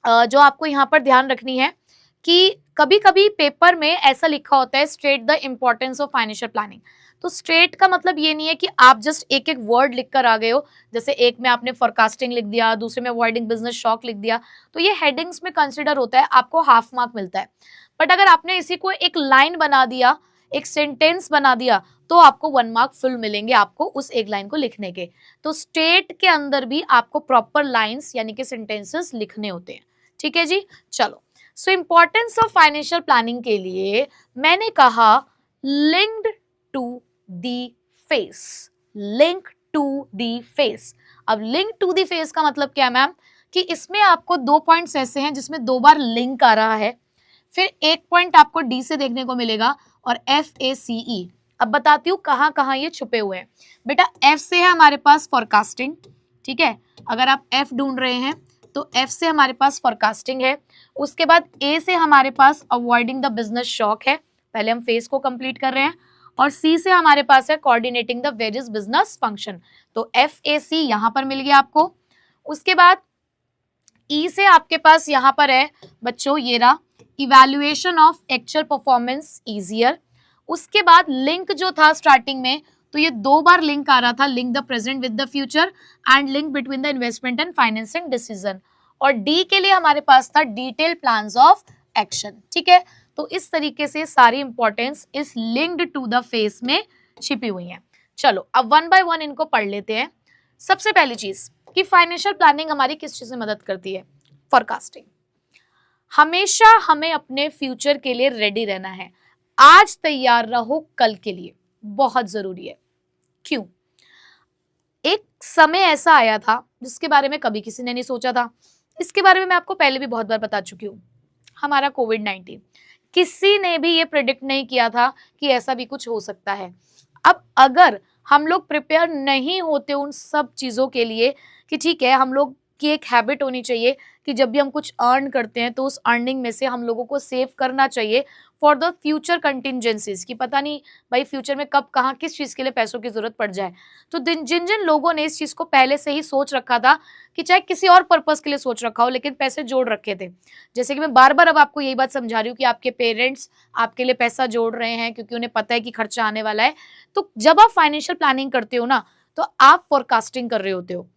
जो आपको यहाँ पर ध्यान रखनी है कि कभी कभी पेपर में ऐसा लिखा होता है state the importance of financial planning. तो स्टेट का मतलब ये नहीं है कि आप जस्ट एक एक वर्ड लिख कर आ गए हो, जैसे एक में आपने फोरकास्टिंग लिख दिया, दूसरे में अवॉइडिंग बिजनेस शॉक लिख दिया, तो ये हेडिंग्स में कंसिडर होता है, आपको हाफ मार्क मिलता है। बट अगर आपने इसी को एक लाइन बना दिया, एक सेंटेंस बना दिया, तो आपको 1 मार्क फुल मिलेंगे आपको उस एक लाइन को लिखने के। तो स्टेट के अंदर भी आपको प्रॉपर लाइंस यानी कि सेंटेंसेस लिखने होते हैं। ठीक है जी, चलो। So importance of financial planning के लिए मैंने कहा linked to the face, link to the face. अब लिंक टू दी फेस का मतलब क्या है मैम, कि इसमें आपको 2 पॉइंट्स ऐसे हैं जिसमें 2 बार लिंक आ रहा है, फिर एक पॉइंट आपको डी से देखने को मिलेगा और FACE। अब बताती हूँ कहाँ कहाँ ये छुपे हुए हैं। बेटा F से है हमारे पास फोरकास्टिंग, ठीक है, अगर आप F ढूंढ रहे हैं तो F से हमारे पास फोरकास्टिंग है। उसके बाद A से हमारे पास अवॉइडिंग द बिजनेस शॉक है, पहले हम फेस को कंप्लीट कर रहे हैं। और C से हमारे पास है coordinating the various business function, तो FAC यहाँ पर मिल गया आपको। उसके बाद E से आपके पास यहाँ पर है बच्चों ये रहा evaluation of actual performance easier. उसके बाद लिंक जो था स्टार्टिंग में, तो ये 2 बार लिंक आ रहा था, link the present with the future and link between the investment and financing decision. और डी के लिए हमारे पास था डिटेल प्लान्स ऑफ एक्शन। ठीक है, तो इस तरीके से सारी इंपॉर्टेंस इस लिंक्ड टू द फेस में छिपी हुई है। चलो अब 1 बाय 1 इनको पढ़ लेते हैं। सबसे पहली चीज कि फाइनेंशियल प्लानिंग हमारी किस चीज में मदद करती है, फोरकास्टिंग। हमेशा हमें अपने फ्यूचर के लिए रेडी रहना है, आज तैयार रहो कल के लिए, बहुत जरूरी है। क्यों? एक समय ऐसा आया था जिसके बारे में कभी किसी ने नहीं सोचा था, इसके बारे में मैं आपको पहले भी बहुत बार बता चुकी हूँ, हमारा कोविड-19। किसी ने भी ये प्रेडिक्ट नहीं किया था कि ऐसा भी कुछ हो सकता है। अब अगर हम लोग प्रिपेयर नहीं होते उन सब चीज़ों के लिए, कि ठीक है हम लोग की एक हैबिट होनी चाहिए कि जब भी हम कुछ अर्न करते हैं तो उस अर्निंग में से हम लोगों को सेव करना चाहिए फॉर द फ्यूचर कंटिजेंसीज, कि पता नहीं भाई फ्यूचर में कब कहाँ किस चीज़ के लिए पैसों की जरूरत पड़ जाए। तो जिन जिन लोगों ने इस चीज़ को पहले से ही सोच रखा था, कि चाहे किसी और पर्पस के लिए सोच रखा हो लेकिन पैसे जोड़ रखे थे, जैसे कि मैं बार बार अब आपको यही बात समझा रही हूँ कि आपके पेरेंट्स आपके लिए पैसा जोड़ रहे हैं क्योंकि उन्हें पता है कि खर्चा आने वाला है। तो जब आप फाइनेंशियल प्लानिंग करते हो ना, तो आप फोरकास्टिंग कर रहे होते हो।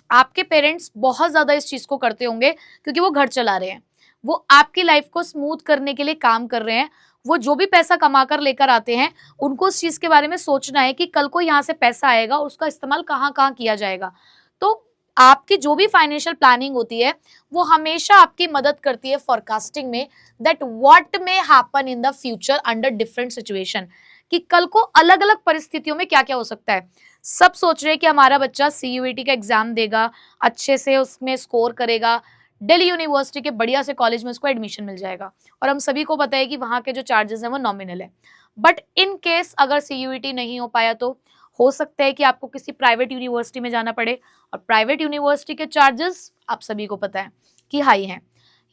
आपके पेरेंट्स बहुत ज्यादा इस चीज को करते होंगे क्योंकि वो घर चला रहे हैं, वो आपकी लाइफ को स्मूथ करने के लिए काम कर रहे हैं, वो जो भी पैसा कमा कर लेकर आते हैं उनको उस चीज के बारे में सोचना है कि कल को यहाँ से पैसा आएगा, उसका इस्तेमाल कहाँ कहाँ किया जाएगा। तो आपकी जो भी फाइनेंशियल प्लानिंग होती है वो हमेशा आपकी मदद करती है फोरकास्टिंग में, that what may happen in the future under different situation, कि कल को अलग अलग परिस्थितियों में क्या क्या हो सकता है। सब सोच रहे हैं कि हमारा बच्चा सीयूईटी का एग्जाम देगा, अच्छे से उसमें स्कोर करेगा, दिल्ली यूनिवर्सिटी के बढ़िया से कॉलेज में उसको एडमिशन मिल जाएगा, और हम सभी को पता है कि वहाँ के जो चार्जेस हैं वो नॉमिनल है। बट इन केस अगर सीयूईटी नहीं हो पाया तो हो सकता है कि आपको किसी प्राइवेट यूनिवर्सिटी में जाना पड़े, और प्राइवेट यूनिवर्सिटी के चार्जेस आप सभी को पता है कि हाई हैं।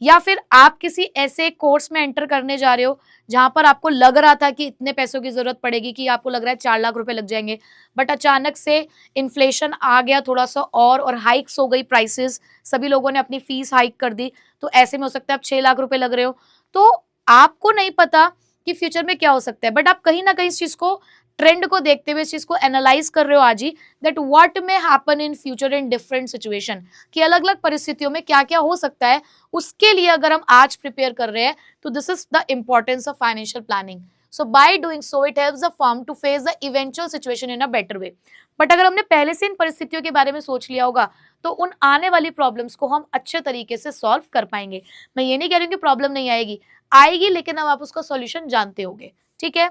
या फिर आप किसी ऐसे कोर्स में एंटर करने जा रहे हो जहां पर आपको लग रहा था कि इतने पैसों की जरूरत पड़ेगी, कि आपको लग रहा है 4 लाख रुपए लग जाएंगे, बट अचानक से इन्फ्लेशन आ गया थोड़ा सा और हाइक्स हो गई प्राइसेस, सभी लोगों ने अपनी फीस हाइक कर दी, तो ऐसे में हो सकता है आप 6 लाख रुपए लग रहे हो। तो आपको नहीं पता कि फ्यूचर में क्या हो सकता है, बट आप कहीं ना कहीं इस चीज को, ट्रेंड को देखते हुए इस चीज को एनालाइज कर रहे हो आज ही, that what may happen in future in different situation, कि अलग अलग परिस्थितियों में क्या क्या हो सकता है। उसके लिए अगर हम आज प्रिपेयर कर रहे हैं तो this is the importance of financial planning. So by doing so it helps the firm to face the eventual situation in a better way. But अगर हमने पहले से इन परिस्थितियों के बारे में सोच लिया होगा तो उन आने वाली प्रॉब्लम्स को हम अच्छे तरीके से सॉल्व कर पाएंगे। मैं ये नहीं कह रही हूँ कि प्रॉब्लम नहीं आएगी, आएगी, लेकिन अब आप उसका सॉल्यूशन जानते होंगे। ठीक है।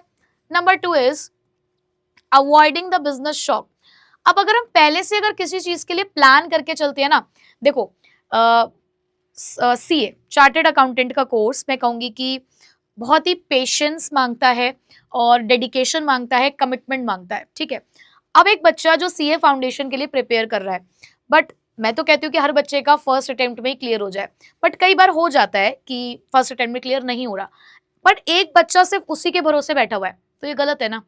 Number 2 is avoiding the business shock. अब अगर हम पहले से अगर किसी चीज के लिए प्लान करके चलते हैं ना, देखो सीए चार्टेड अकाउंटेंट का कोर्स मैं कहूंगी कि बहुत ही पेशेंस मांगता है और डेडिकेशन मांगता है, कमिटमेंट मांगता है। ठीक है। अब एक बच्चा जो सीए फाउंडेशन के लिए प्रिपेयर कर रहा है, बट मैं तो कहती हूँ कि हर बच्चे का फर्स्ट अटेम्प्ट में ही क्लियर हो जाए, बट कई बार हो जाता है कि फर्स्ट अटेम्प्ट में क्लियर नहीं हो रहा, बट एक बच्चा सिर्फ उसी के भरोसे बैठा हुआ है, तो ये गलत है ना।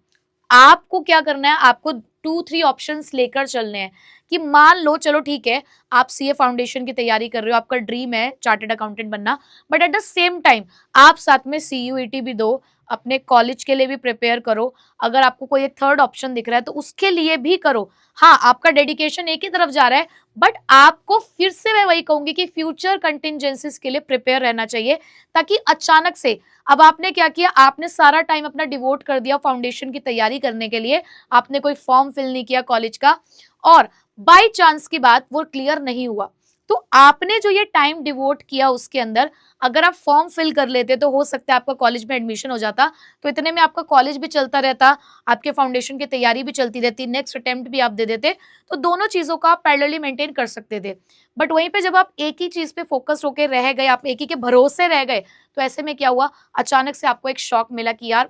आपको क्या करना है, आपको 2-3 ऑप्शंस लेकर चलने हैं कि मान लो चलो ठीक है आप सीए फाउंडेशन की तैयारी कर रहे हो, आपका ड्रीम है चार्टेड अकाउंटेंट बनना, but at the same time आप साथ में सीयूईटी भी दो, अपने कॉलेज के लिए भी प्रिपेयर करो, अगर आपको कोई एक थर्ड ऑप्शन दिख रहा है तो उसके लिए भी करो। हाँ, आपका डेडिकेशन एक ही तरफ जा रहा है, बट आपको फिर से मैं वही कहूंगी कि फ्यूचर कंटिंजेंसीज के लिए प्रिपेयर रहना चाहिए, ताकि अचानक से, अब आपने क्या किया, आपने सारा टाइम अपना डिवोट कर दिया फाउंडेशन की तैयारी करने के लिए, आपने कोई फॉर्म फिल नहीं किया कॉलेज का, और बाय चांस की बात वो क्लियर नहीं हुआ, तो आपने जो ये टाइम डिवोट किया उसके अंदर अगर आप फॉर्म फिल कर लेते तो हो सकता है आपका कॉलेज में एडमिशन हो जाता, तो इतने में आपका कॉलेज भी चलता रहता, आपके फाउंडेशन की तैयारी भी चलती रहती, नेक्स्ट अटेम्प्ट भी आप दे देते, तो दोनों चीजों का आप पैरेलली मेंटेन कर सकते थे। बट वहीं पे जब आप एक ही चीज पे फोकस होकर रह गए, आप एक ही के भरोसे रह गए, तो ऐसे में क्या हुआ, अचानक से आपको एक शॉक मिला कि यार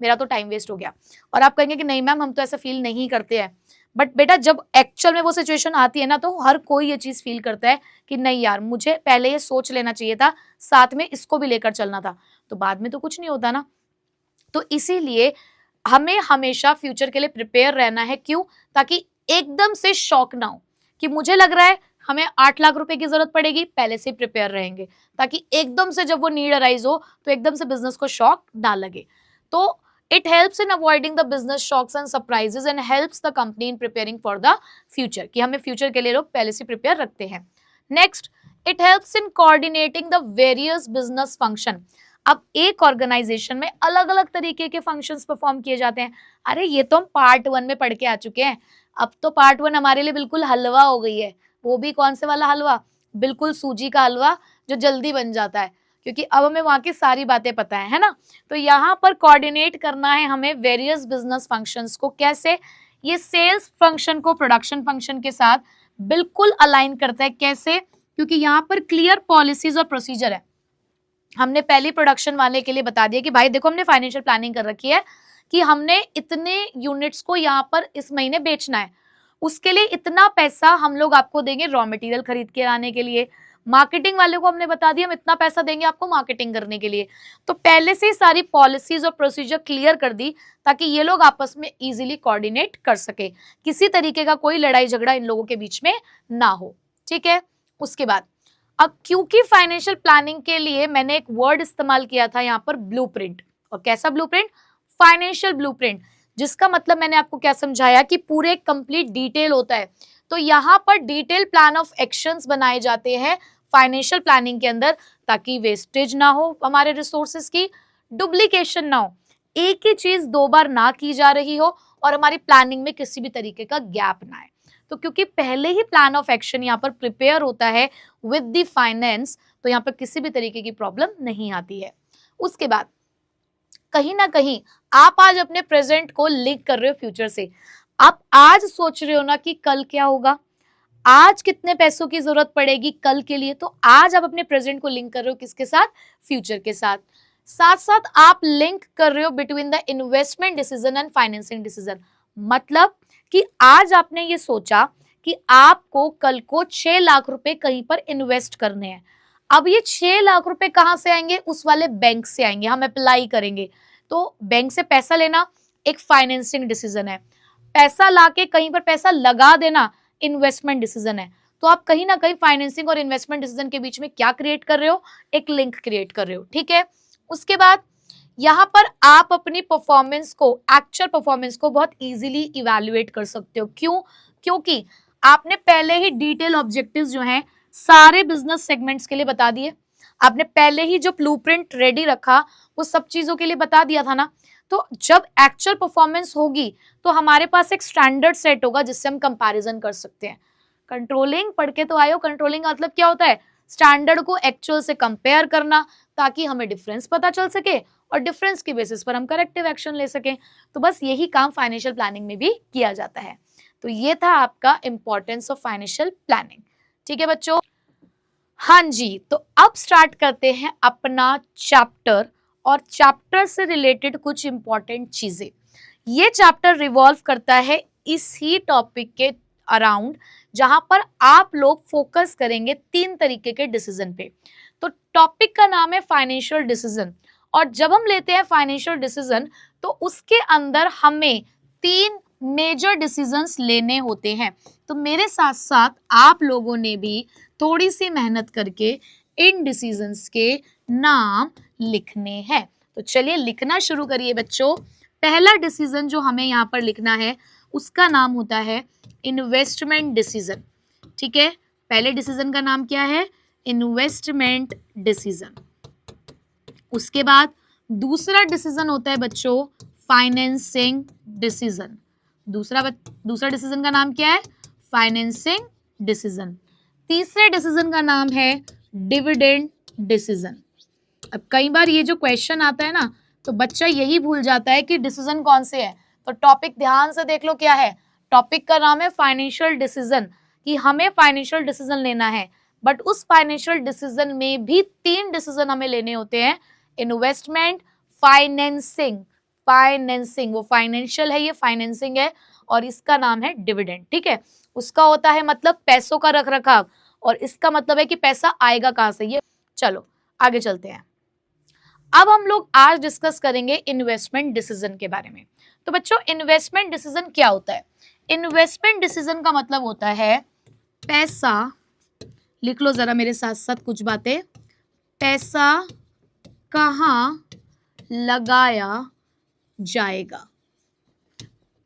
मेरा तो टाइम वेस्ट हो गया, और आप कहेंगे कि नहीं मैम हम तो ऐसा फील नहीं करते हैं, बट बेटा जब एक्चुअल में वो सिचुएशन आती है ना, तो हर कोई ये चीज फील करता है कि नहीं यार मुझे पहले ये सोच लेना चाहिए था, साथ में इसको भी लेकर चलना था, तो बाद में तो कुछ नहीं होता ना। तो इसीलिए हमें हमेशा फ्यूचर के लिए प्रिपेयर रहना है। क्यों? ताकि एकदम से शॉक ना हो कि मुझे लग रहा है हमें 8 लाख रुपए की जरूरत पड़ेगी, पहले से प्रिपेयर रहेंगे, ताकि एकदम से जब वो नीड अराइज हो तो एकदम से बिजनेस को शॉक ना लगे। तो it helps in avoiding the business shocks and surprises and helps the company in preparing for the future, कि हमें फ्यूचर के लिए लोग पहले से प्रिपेयर रखते हैं। Next, it helps in coordinating the various business function। अब एक ऑर्गेनाइजेशन में अलग अलग तरीके के फंक्शंस परफॉर्म किए जाते हैं। अरे ये तो हम पार्ट 1 में पढ़ के आ चुके हैं, अब तो पार्ट 1 हमारे लिए बिल्कुल हलवा हो गई है। वो भी कौन से वाला हलवा? बिल्कुल सूजी का हलवा जो जल्दी बन जाता है, क्योंकि अब हमें वहां की सारी बातें पता है ना। तो यहाँ पर कोऑर्डिनेट करना है हमें वेरियस बिजनेस फंक्शंस को। कैसे? ये सेल्स फंक्शन को प्रोडक्शन फंक्शन के साथ बिल्कुल अलाइन करता है। कैसे? क्योंकि यहाँ पर क्लियर पॉलिसीज और प्रोसीजर है। हमने पहली प्रोडक्शन वाले के लिए बता दिया कि भाई देखो हमने फाइनेंशियल प्लानिंग कर रखी है कि हमने इतने यूनिट्स को यहाँ पर इस महीने बेचना है, उसके लिए इतना पैसा हम लोग आपको देंगे रॉ मटेरियल खरीद के लाने के लिए। मार्केटिंग वाले को हमने बता दिया हम इतना पैसा देंगे आपको मार्केटिंग करने के लिए। तो पहले से ही सारी पॉलिसीज और प्रोसीजर क्लियर कर दी ताकि ये लोग आपस में इजीली कोऑर्डिनेट कर सके, किसी तरीके का कोई लड़ाई झगड़ा इन लोगों के बीच में ना हो। ठीक है। उसके बाद अब क्योंकि फाइनेंशियल प्लानिंग के लिए मैंने एक वर्ड इस्तेमाल किया था यहाँ पर, ब्लूप्रिंट। और कैसा ब्लूप्रिंट? फाइनेंशियल ब्लूप्रिंट, जिसका मतलब मैंने आपको क्या समझाया कि पूरे कंप्लीट डिटेल होता है। तो यहाँ पर डिटेल प्लान ऑफ एक्शंस बनाए जाते हैं फाइनेंशियल प्लानिंग के अंदर, ताकि वेस्टेज ना हो हमारे रिसोर्सेज की, डुप्लीकेशन ना हो, एक ही चीज दो बार ना की जा रही हो, और हमारी प्लानिंग में किसी भी तरीके का गैप ना आए। तो क्योंकि पहले ही प्लान ऑफ एक्शन यहाँ पर प्रिपेयर होता है विद द फाइनेंस, तो यहाँ पर किसी भी तरीके की प्रॉब्लम नहीं आती है। उसके बाद कहीं ना कहीं आप आज अपने प्रेजेंट को लिंक कर रहे हो फ्यूचर से। आप आज सोच रहे हो ना कि कल क्या होगा, आज कितने पैसों की जरूरत पड़ेगी कल के लिए, तो आज आप अपने प्रेजेंट को लिंक कर रहे हो किसके साथ, फ्यूचर के साथ। साथ साथ आप लिंक कर रहे हो between the investment decision and financing decision. मतलब कि आज आपने ये सोचा कि आपको कल को 6 लाख रुपए कहीं पर इन्वेस्ट करने हैं। अब ये 6 लाख रुपए कहां से आएंगे, उस वाले बैंक से आएंगे, हम अप्लाई करेंगे। तो बैंक से पैसा लेना एक फाइनेंसिंग डिसीजन है, पैसा लाके कहीं पर पैसा लगा देना इन्वेस्टमेंट डिसीजन है। तो आप कहीं ना कहीं फाइनेंसिंग और इन्वेस्टमेंट डिसीजन के बीच में क्या क्रिएट कर रहे हो, एक लिंक क्रिएट कर रहे हो, ठीक है। उसके बाद यहाँ पर आप अपनी परफॉर्मेंस को, एक्चुअल परफॉर्मेंस को बहुत इजीली इवैल्यूएट कर सकते हो। क्यों? क्योंकि आपने पहले ही डिटेल ऑब्जेक्टिव्स जो हैं सारे बिजनेस सेगमेंट्स के लिए बता दिए, आपने पहले ही जो ब्लूप्रिंट रेडी रखा वो सब चीजों के लिए बता दिया था ना। तो जब एक्चुअल परफॉर्मेंस होगी तो हमारे पास एक स्टैंडर्ड सेट होगा जिससे हम कंपैरिजन कर सकते हैं। कंट्रोलिंग पढ़ के तो आयो, कंट्रोलिंग का मतलब क्या होता है, स्टैंडर्ड को एक्चुअल से कंपेयर करना ताकि हमें डिफरेंस पता चल सके और डिफरेंस की बेसिस पर हम करेक्टिव एक्शन ले सकें। तो बस यही काम फाइनेंशियल प्लानिंग में भी किया जाता है। तो ये था आपका इंपॉर्टेंस ऑफ फाइनेंशियल प्लानिंग, ठीक है बच्चों। हाँ जी, तो अब स्टार्ट करते हैं अपना चैप्टर, और चैप्टर से रिलेटेड कुछ इंपॉर्टेंट चीजें। ये चैप्टर रिवॉल्व करता है इसी टॉपिक के अराउंड, जहां पर आप लोग फोकस करेंगे 3 तरीके के डिसीजन पे। तो टॉपिक का नाम है फाइनेंशियल डिसीजन, और जब हम लेते हैं फाइनेंशियल डिसीजन तो उसके अंदर हमें 3 मेजर डिसीजंस लेने होते हैं। तो मेरे साथ साथ आप लोगों ने भी थोड़ी सी मेहनत करके इन डिसीजंस के नाम लिखने हैं। तो चलिए लिखना शुरू करिए बच्चों। पहला डिसीजन जो हमें यहाँ पर लिखना है उसका नाम होता है इन्वेस्टमेंट डिसीजन, ठीक है। पहले डिसीजन का नाम क्या है, इन्वेस्टमेंट डिसीजन। उसके बाद दूसरा डिसीजन होता है बच्चों फाइनेंसिंग डिसीजन। दूसरा डिसीजन का नाम क्या है, फाइनेंसिंग डिसीजन। तीसरे डिसीजन का नाम है डिविडेंड डिसीजन। अब कई बार ये जो क्वेश्चन आता है ना तो बच्चा यही भूल जाता है कि डिसीजन कौन से है। तो टॉपिक ध्यान से देख लो क्या है, टॉपिक का नाम है फाइनेंशियल डिसीजन, कि हमें फाइनेंशियल डिसीजन लेना है। बट उस फाइनेंशियल डिसीजन में भी 3 डिसीजन हमें लेने होते हैं, इन्वेस्टमेंट, फाइनेंसिंग। फाइनेंसिंग वो फाइनेंशियल है, ये फाइनेंसिंग है, और इसका नाम है डिविडेंड, ठीक है। उसका होता है मतलब पैसों का रख रखाव, और इसका मतलब है कि पैसा आएगा कहां से। ये चलो आगे चलते हैं। अब हम लोग आज डिस्कस करेंगे इन्वेस्टमेंट डिसीजन के बारे में। तो बच्चों इन्वेस्टमेंट डिसीजन क्या होता है, इन्वेस्टमेंट डिसीजन का मतलब होता है पैसा, लिख लो जरा मेरे साथ साथ कुछ बातें, पैसा कहां लगाया जाएगा,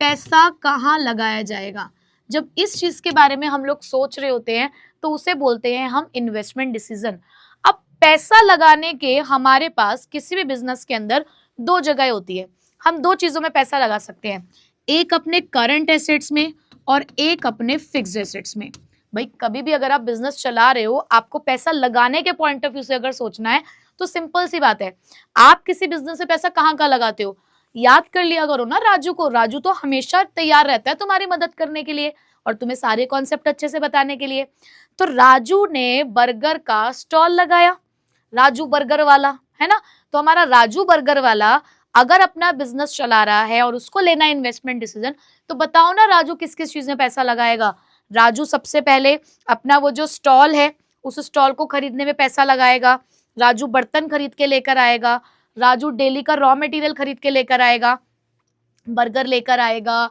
पैसा कहां लगाया जाएगा। जब इस चीज के बारे में हम लोग सोच रहे होते हैं तो उसे बोलते हैं हम इन्वेस्टमेंट डिसीजन। अब पैसा लगाने के हमारे पास किसी भी बिजनेस के अंदर 2 जगह होती है, हम 2 चीजों में पैसा लगा सकते हैं, एक अपने करंट एसेट्स में और एक अपने फिक्स्ड एसेट्स में। भाई कभी भी अगर आप बिजनेस चला रहे हो, आपको पैसा लगाने के पॉइंट ऑफ व्यू से अगर सोचना है तो सिंपल सी बात है, आप किसी बिजनेस से पैसा कहाँ कहाँ लगाते हो, याद कर लिया करो ना राजू को। राजू तो हमेशा तैयार रहता है तुम्हारी मदद करने के लिए और तुम्हें सारे कॉन्सेप्ट अच्छे से बताने के लिए। तो राजू ने बर्गर का स्टॉल लगाया, राजू बर्गर वाला, है ना। तो हमारा राजू बर्गर वाला अगर अपना बिजनेस चला रहा है और उसको लेना है इन्वेस्टमेंट डिसीजन, तो बताओ ना राजू किस किस चीज में पैसा लगाएगा। राजू सबसे पहले अपना वो जो स्टॉल है उस स्टॉल को खरीदने में पैसा लगाएगा, राजू बर्तन खरीद के लेकर आएगा, राजू डेली का रॉ मटेरियल खरीद के लेकर आएगा, बर्गर लेकर आएगा,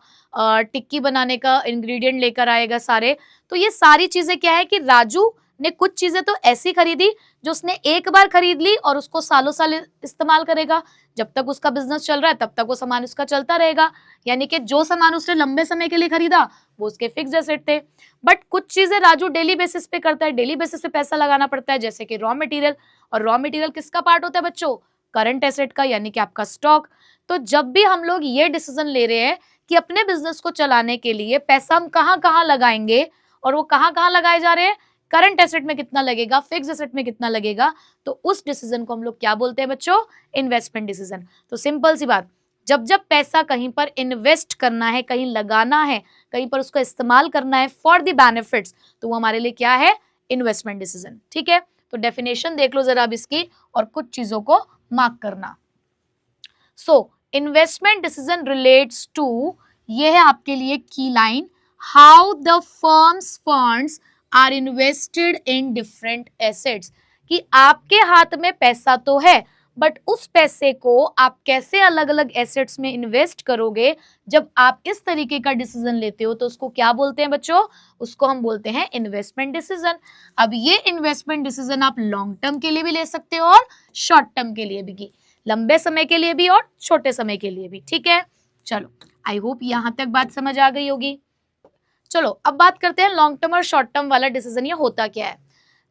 टिक्की बनाने का इंग्रेडिएंट लेकर आएगा सारे। तो ये सारी चीजें क्या है कि राजू ने कुछ चीजें तो ऐसी खरीदी जो उसने एक बार खरीद ली और उसको सालों साल इस्तेमाल करेगा, जब तक उसका बिजनेस चल रहा है तब तक वो सामान उसका चलता रहेगा। यानी कि जो सामान उसने लंबे समय के लिए खरीदा वो उसके फिक्स्ड एसेट थे। बट कुछ चीजें राजू डेली बेसिस पे करता है, डेली बेसिस पे पैसा लगाना पड़ता है, जैसे कि रॉ मटेरियल। और रॉ मटेरियल किसका पार्ट होता है बच्चों, करंट एसेट का यानी कि आपका स्टॉक। तो जब भी हम लोग ये डिसीजन ले रहे हैं कि अपने बिजनेस को चलाने के लिए पैसा हम कहाँ कहाँ लगाएंगे और वो कहाँ कहाँ लगाए जा रहे हैं, करंट एसेट में कितना लगेगा, फिक्स एसेट में कितना लगेगा, तो उस डिसीजन को हम लोग क्या बोलते हैं बच्चों, इन्वेस्टमेंट डिसीजन। तो सिंपल सी बात, जब जब पैसा कहीं पर इन्वेस्ट करना है, कहीं लगाना है, कहीं पर उसका इस्तेमाल करना है फॉर द बेनिफिट्स, तो वो हमारे लिए क्या है, इन्वेस्टमेंट डिसीजन। ठीक है, तो डेफिनेशन देख लो जरा अब इसकी और कुछ चीजों को मार्क करना। So investment decision relates to, ये है आपके लिए की line, how the firm's funds are invested in different assets, कि आपके हाथ में पैसा तो है बट उस पैसे को आप कैसे अलग अलग एसेट्स में इन्वेस्ट करोगे, जब आप इस तरीके का डिसीजन लेते हो तो उसको क्या बोलते हैं बच्चों, उसको हम बोलते हैं इन्वेस्टमेंट डिसीजन। अब ये इन्वेस्टमेंट डिसीजन आप लॉन्ग टर्म के लिए भी ले सकते हो और शॉर्ट टर्म के लिए भी, लंबे समय के लिए भी और छोटे समय के लिए भी। ठीक है, चलो आई होप यहां तक बात समझ आ गई होगी। चलो अब बात करते हैं लॉन्ग टर्म और शॉर्ट टर्म वाला डिसीजन, ये होता क्या है।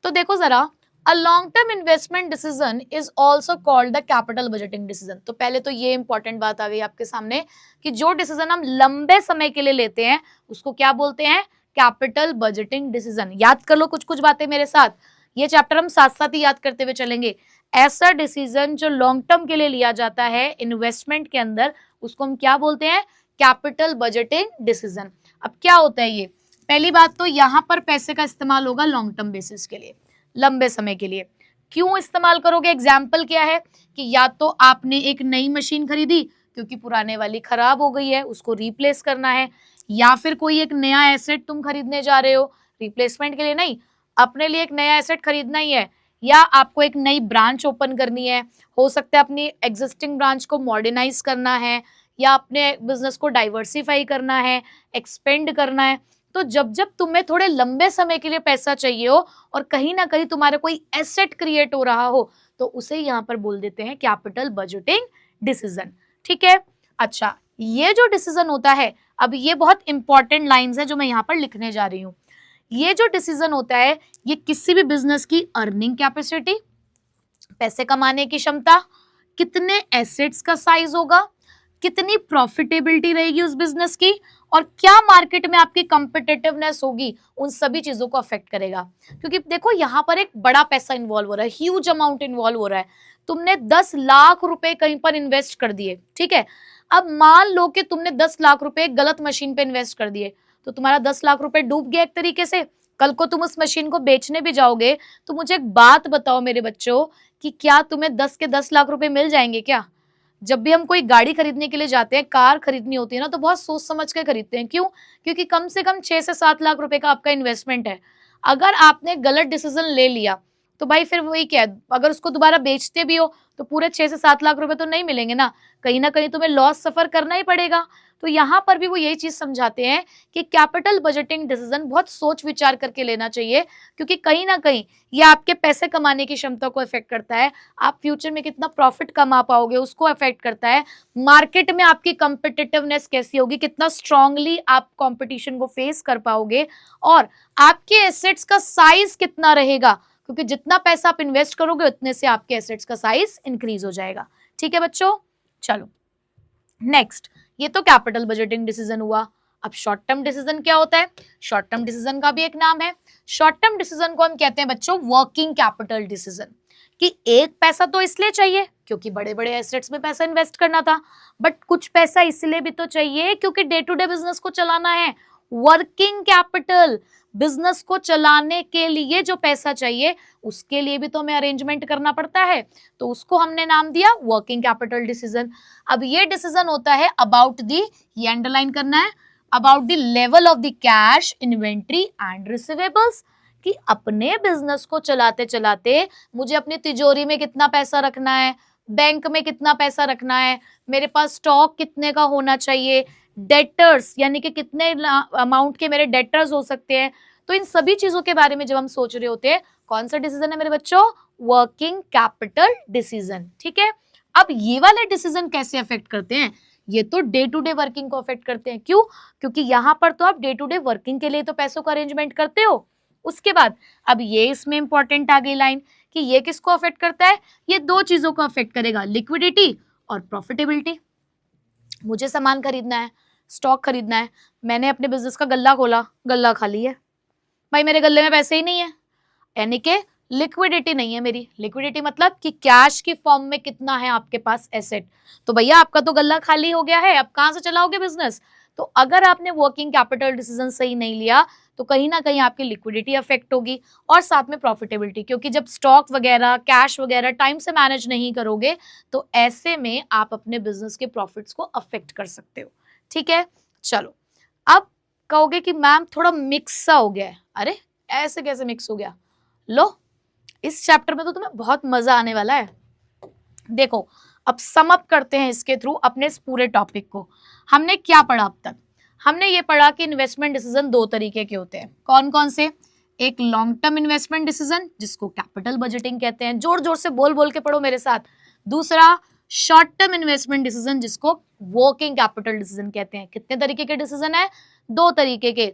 तो देखो जरा, a long term investment decision is also called the capital budgeting decision. तो पहले तो ये इंपॉर्टेंट बात आ गई आपके सामने कि जो डिसीजन हम लंबे समय के लिए लेते हैं उसको क्या बोलते हैं, कैपिटल बजटिंग डिसीजन। याद कर लो कुछ कुछ बातें मेरे साथ, ये चैप्टर हम साथ साथ ही याद करते हुए चलेंगे। ऐसा डिसीजन जो लॉन्ग टर्म के लिए लिया जाता है इन्वेस्टमेंट के अंदर, उसको हम क्या बोलते हैं, कैपिटल बजटिंग डिसीजन। अब क्या होता है ये, पहली बात तो यहां पर पैसे का इस्तेमाल होगा लॉन्ग टर्म बेसिस के लिए, लंबे समय के लिए। क्यों इस्तेमाल करोगे, एग्जाम्पल क्या है कि या तो आपने एक नई मशीन खरीदी क्योंकि पुराने वाली खराब हो गई है, उसको रिप्लेस करना है, या फिर कोई एक नया एसेट तुम खरीदने जा रहे हो, रिप्लेसमेंट के लिए नहीं, अपने लिए एक नया एसेट खरीदना ही है, या आपको एक नई ब्रांच ओपन करनी है, हो सकता है अपनी एग्जिस्टिंग ब्रांच को मॉडर्नाइज करना है, या अपने बिजनेस को डाइवर्सिफाई करना है, एक्सपेंड करना है। तो जब जब तुम्हें थोड़े लंबे समय के लिए पैसा चाहिए हो और कहीं ना कहीं तुम्हारा कोई एसेट क्रिएट हो रहा हो, तो उसे यहाँ पर बोल देते हैं कैपिटल बजटिंग डिसीजन। ठीक है, अच्छा ये जो डिसीजन होता है, अब ये बहुत इंपॉर्टेंट लाइंस है जो मैं यहाँ पर लिखने जा रही हूँ। ये जो डिसीजन होता है ये किसी भी बिजनेस की अर्निंग कैपेसिटी, पैसे कमाने की क्षमता, कितने एसेट्स का साइज होगा, कितनी प्रॉफिटेबिलिटी रहेगी उस बिजनेस की, और क्या मार्केट में आपकी कंपिटिटिवनेस होगी, उन सभी चीजों को अफेक्ट करेगा। क्योंकि देखो यहाँ पर एक बड़ा पैसा इन्वॉल्व हो रहा है, ह्यूज अमाउंट इन्वॉल्व हो रहा है। तुमने 10 लाख रुपए कहीं पर इन्वेस्ट कर दिए, ठीक है, अब मान लो कि तुमने 10 लाख रुपए गलत मशीन पे इन्वेस्ट कर दिए, तो तुम्हारा 10 लाख रुपए डूब गया एक तरीके से। कल को तुम उस मशीन को बेचने भी जाओगे तो मुझे एक बात बताओ मेरे बच्चों, कि क्या तुम्हें 10 के 10 लाख रुपए मिल जाएंगे क्या। जब भी हम कोई गाड़ी खरीदने के लिए जाते हैं, कार खरीदनी होती है ना, तो बहुत सोच समझ के खरीदते हैं। क्यों, क्योंकि कम से कम 6 से 7 लाख रुपए का आपका इन्वेस्टमेंट है। अगर आपने गलत डिसीजन ले लिया तो भाई फिर वही क्या है, अगर उसको दोबारा बेचते भी हो तो पूरे 6 से 7 लाख रुपए तो नहीं मिलेंगे ना कहीं तुम्हें लॉस सफर करना ही पड़ेगा। तो यहाँ पर भी वो यही चीज समझाते हैं कि कैपिटल बजटिंग डिसीजन बहुत सोच विचार करके लेना चाहिए, क्योंकि कहीं ना कहीं ये आपके पैसे कमाने की क्षमता को इफेक्ट करता है, आप फ्यूचर में कितना प्रॉफिट कमा पाओगे उसको इफेक्ट करता है, मार्केट में आपकी कंपिटिटिवनेस कैसी होगी, कितना स्ट्रांगली आप कंपटीशन को फेस कर पाओगे, और आपके एसेट्स का साइज कितना रहेगा, क्योंकि जितना पैसा आप इन्वेस्ट करोगे उतने से आपके एसेट्स का साइज इंक्रीज हो जाएगा। ठीक है बच्चों, चलो नेक्स्ट, ये तो कैपिटल बजटिंग डिसीजन हुआ। अब शॉर्ट टर्म डिसीजन क्या होता है, शॉर्ट टर्म डिसीजन का भी एक नाम है। शॉर्ट टर्म डिसीजन को हम कहते हैं बच्चों वर्किंग कैपिटल डिसीजन, कि एक पैसा तो इसलिए चाहिए क्योंकि बड़े बड़े एसेट्स में पैसा इन्वेस्ट करना था, बट कुछ पैसा इसलिए भी तो चाहिए क्योंकि डे टू डे बिजनेस को चलाना है। वर्किंग कैपिटल, बिजनेस को चलाने के लिए जो पैसा चाहिए उसके लिए भी तो हमें अरेंजमेंट करना पड़ता है, तो उसको हमने नाम दिया वर्किंग कैपिटल डिसीजन। अब ये डिसीजन होता है अबाउट दी, ये अंडरलाइन करना है, about the level of the cash, inventory and receivables, कि अपने बिजनेस को चलाते चलाते मुझे अपनी तिजोरी में कितना पैसा रखना है, बैंक में कितना पैसा रखना है, मेरे पास स्टॉक कितने का होना चाहिए, डेटर्स यानी कि कितने अमाउंट के मेरे डेटर्स हो सकते हैं। तो इन सभी चीजों के बारे में जब हम सोच रहे होते हैं, कौन सा डिसीजन है मेरे बच्चों, वर्किंग कैपिटल डिसीजन। ठीक है, अब ये वाले डिसीजन कैसे अफेक्ट करते हैं, ये तो डे टू डे वर्किंग को अफेक्ट करते हैं। क्यों, क्योंकि यहाँ पर तो आप डे टू डे वर्किंग के लिए तो पैसों का अरेंजमेंट करते हो। उसके बाद अब ये इसमें इंपॉर्टेंट आ गई लाइन कि ये किसको अफेक्ट करता है, ये दो चीजों को अफेक्ट करेगा, लिक्विडिटी और प्रॉफिटेबिलिटी। मुझे सामान खरीदना है, स्टॉक खरीदना है, मैंने अपने बिजनेस का गल्ला खोला, गल्ला खाली है, भाई मेरे गल्ले में पैसे ही नहीं है, यानी कि लिक्विडिटी नहीं है मेरी। लिक्विडिटी मतलब कि कैश की फॉर्म में कितना है आपके पास एसेट। तो भैया आपका तो गल्ला खाली हो गया है, अब कहां से चलाओगे बिजनेस। तो अगर आपने वर्किंग कैपिटल डिसीजन सही नहीं लिया तो कहीं ना कहीं आपकी लिक्विडिटी अफेक्ट होगी और साथ में प्रॉफिटेबिलिटी, क्योंकि जब स्टॉक वगैरह कैश वगैरह टाइम से मैनेज नहीं करोगे तो ऐसे में आप अपने बिजनेस के प्रॉफिट्स को अफेक्ट कर सकते हो। ठीक है, चलो अब कहोगे कि मैम थोड़ा मिक्स सा हो गया है। अरे ऐसे कैसे मिक्स हो गया, लो इस चैप्टर में तो तुम्हें बहुत मजा आने वाला है। देखो अब सम अप करते हैं इसके थ्रू अपने इस पूरे टॉपिक को। हमने क्या पढ़ा अब तक, हमने ये पढ़ा कि इन्वेस्टमेंट डिसीजन दो तरीके के होते हैं। कौन कौन से, एक लॉन्ग टर्म इन्वेस्टमेंट डिसीजन जिसको कैपिटल बजटिंग कहते हैं, जोर जोर से बोल बोल के पढ़ो मेरे साथ। दूसरा शॉर्ट टर्म इन्वेस्टमेंट डिसीजन जिसको वर्किंग कैपिटल डिसीजन कहते हैं। कितने तरीके के डिसीजन है, दो तरीके के,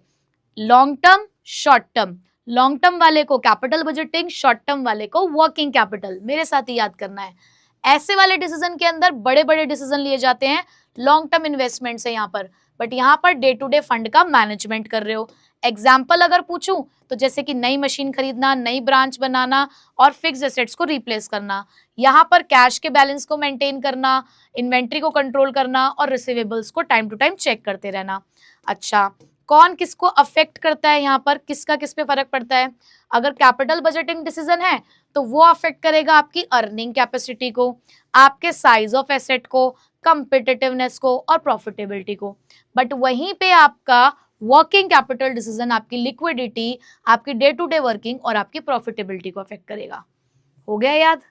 long term short term. Long term वाले को कैपिटल बजटिंग, शॉर्ट टर्म वाले को वर्किंग कैपिटल। मेरे साथ ही याद करना है। ऐसे वाले डिसीजन के अंदर बड़े बड़े डिसीजन लिए जाते हैं लॉन्ग टर्म इन्वेस्टमेंट से यहाँ पर, बट यहाँ पर डे टू डे फंड का मैनेजमेंट कर रहे हो। एग्जाम्पल अगर पूछूं तो जैसे कि नई मशीन खरीदना, नई ब्रांच बनाना और फिक्स एसेट्स को रिप्लेस करना। यहाँ पर कैश के बैलेंस को मेंटेन करना, इन्वेंट्री को कंट्रोल करना और रिसीवेबल्स को टाइम टू टाइम चेक करते रहना। अच्छा, कौन किसको अफेक्ट करता है, यहाँ पर किसका किस पे फर्क पड़ता है। अगर कैपिटल बजटिंग डिसीजन है तो वो अफेक्ट करेगा आपकी अर्निंग कैपेसिटी को, आपके साइज ऑफ एसेट को, कंपिटिटिवनेस को और प्रॉफिटेबिलिटी को। बट वहीं पे आपका वर्किंग कैपिटल डिसीजन आपकी लिक्विडिटी, आपकी डे टू डे वर्किंग और आपकी प्रॉफिटेबिलिटी को अफेक्ट करेगा। हो गया याद,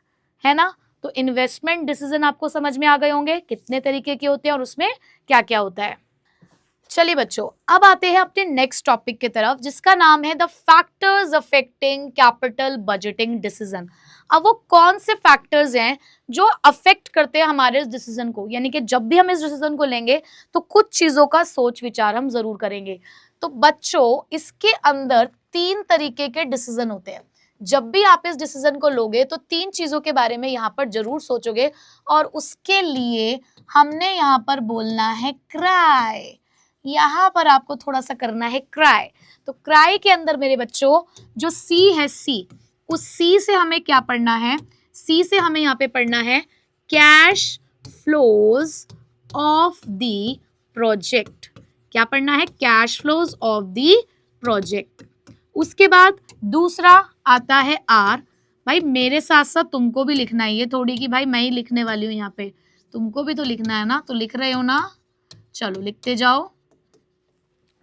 है ना। तो इन्वेस्टमेंट डिसीजन आपको समझ में आ गए होंगे कितने तरीके के होते हैं और उसमें क्या क्या होता है। चलिए बच्चों, अब आते हैं अपने नेक्स्ट टॉपिक की तरफ जिसका नाम है the factors affecting capital budgeting decision. अब वो कौन से फैक्टर्स हैं जो अफेक्ट करते हैं हमारे इस डिसीजन को, यानी कि जब भी हम इस डिसीजन को लेंगे तो कुछ चीजों का सोच विचार हम जरूर करेंगे। तो बच्चों इसके अंदर तीन तरीके के डिसीजन होते हैं। जब भी आप इस डिसीजन को लोगे तो तीन चीजों के बारे में यहाँ पर जरूर सोचोगे और उसके लिए हमने यहाँ पर बोलना है क्राई। यहाँ पर आपको थोड़ा सा करना है क्राई। तो क्राई के अंदर मेरे बच्चों जो सी है, सी, उस सी से हमें क्या पढ़ना है, सी से हमें यहाँ पे पढ़ना है cash flows of the project. क्या पढ़ना है, cash flows of the project. उसके बाद दूसरा आता है आर। भाई मेरे साथ साथ तुमको भी लिखना है, ये थोड़ी कि भाई मैं ही लिखने वाली हूँ, यहाँ पे तुमको भी तो लिखना है ना, तो लिख रहे हो ना, चलो लिखते जाओ।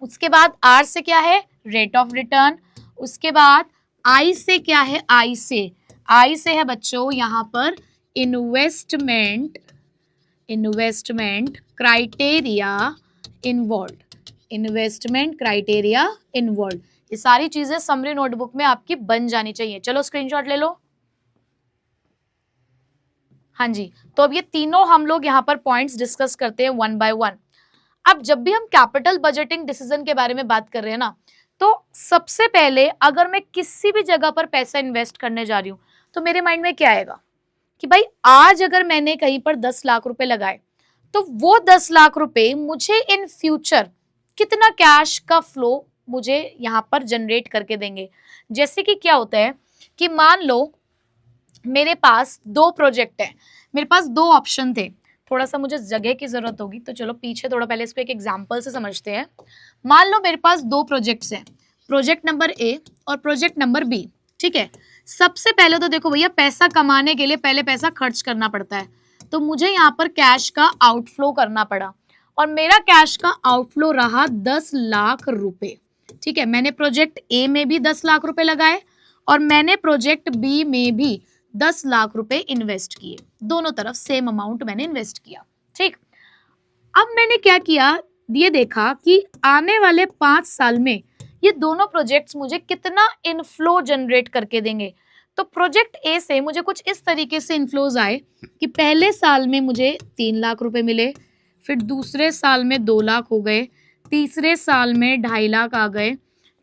उसके बाद आर से क्या है, रेट ऑफ रिटर्न। उसके बाद आई से क्या है, आई से है बच्चों यहाँ पर investment criteria involve, investment criteria involve. ये सारी चीजें समरी नोटबुक में आपकी बन जानी चाहिए। चलो स्क्रीनशॉट ले लो। हाँ जी, तो अब ये तीनों हम लोग यहाँ पर पॉइंट्स डिस्कस करते हैं वन बाय वन। अब जब भी हम कैपिटल बजटिंग डिसीजन के बारे में बात कर रहे हैं ना, तो सबसे पहले अगर मैं किसी भी जगह पर पैसा इन्वेस्ट करने जा रही हूँ तो मेरे माइंड में क्या आएगा कि भाई आज अगर मैंने कहीं पर 10 लाख रुपए लगाए तो वो 10 लाख रुपए मुझे इन फ्यूचर कितना कैश का फ्लो मुझे यहाँ पर जनरेट करके देंगे। जैसे कि क्या होता है कि मान लो मेरे पास दो प्रोजेक्ट है, मेरे पास दो ऑप्शन थे। थोड़ा सा मुझे जगह की जरूरत होगी तो चलो पीछे थोड़ा पहले इसको एक एग्जांपल से समझते हैं। मान लो मेरे पास दो प्रोजेक्ट्स हैं, प्रोजेक्ट नंबर ए और प्रोजेक्ट नंबर बी। ठीक है, सबसे पहले तो देखो भैया पैसा कमाने के लिए पहले पैसा खर्च करना पड़ता है, तो मुझे यहाँ पर कैश का आउटफ्लो करना पड़ा और मेरा कैश का आउटफ्लो रहा 10 लाख रुपए। ठीक है, मैंने प्रोजेक्ट ए में भी 10 लाख रुपए लगाए और मैंने प्रोजेक्ट बी में भी 10 लाख रुपए इन्वेस्ट किए, दोनों तरफ सेम अमाउंट मैंने इन्वेस्ट किया। ठीक, अब मैंने क्या किया, ये देखा कि आने वाले 5 साल में ये दोनों प्रोजेक्ट्स मुझे कितना इनफ्लो जनरेट करके देंगे। तो प्रोजेक्ट ए से मुझे कुछ इस तरीके से इनफ्लोज आए कि पहले साल में मुझे 3 लाख रुपए मिले, फिर दूसरे साल में 2 लाख हो गए, तीसरे साल में 2.5 लाख आ गए,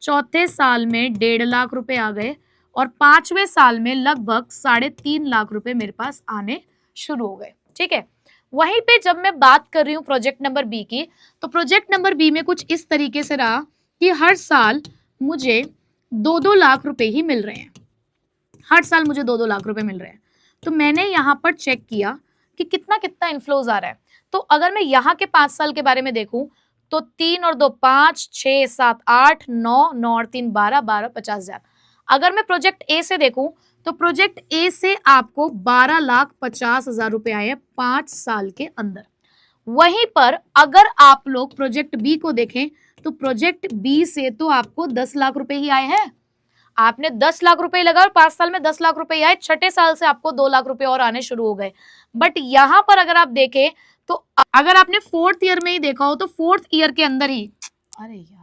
चौथे साल में 1.5 लाख रुपए आ गए और 5वें साल में लगभग 3.5 लाख रुपए मेरे पास आने शुरू हो गए। ठीक है, वहीं पे जब मैं बात कर रही हूँ प्रोजेक्ट नंबर बी की, तो प्रोजेक्ट नंबर बी में कुछ इस तरीके से रहा कि हर साल मुझे 2-2 लाख रुपए ही मिल रहे हैं, हर साल मुझे 2-2 लाख रुपए मिल रहे हैं। तो मैंने यहाँ पर चेक किया कि कितना कितना इनफ्लोज आ रहा है। तो अगर मैं यहाँ के 5 साल के बारे में देखूं तो 3 और 2 5, 6, 7, 8, 9, 9 और 3 12, 12, 50,000। अगर मैं प्रोजेक्ट ए से देखूं तो प्रोजेक्ट ए से आपको 12,50,000 रुपए आए 5 साल के अंदर। वहीं पर अगर आप लोग प्रोजेक्ट बी को देखें तो प्रोजेक्ट बी से तो आपको 10 लाख रुपए ही आए हैं। आपने 10 लाख रुपए लगा और 5 साल में 10 लाख रुपए आए, छठे साल से आपको 2 लाख रुपए और आने शुरू हो गए। बट यहां पर अगर आप देखें तो अगर आपने 4th ईयर में ही देखा हो तो 4th ईयर के अंदर ही, अरे यार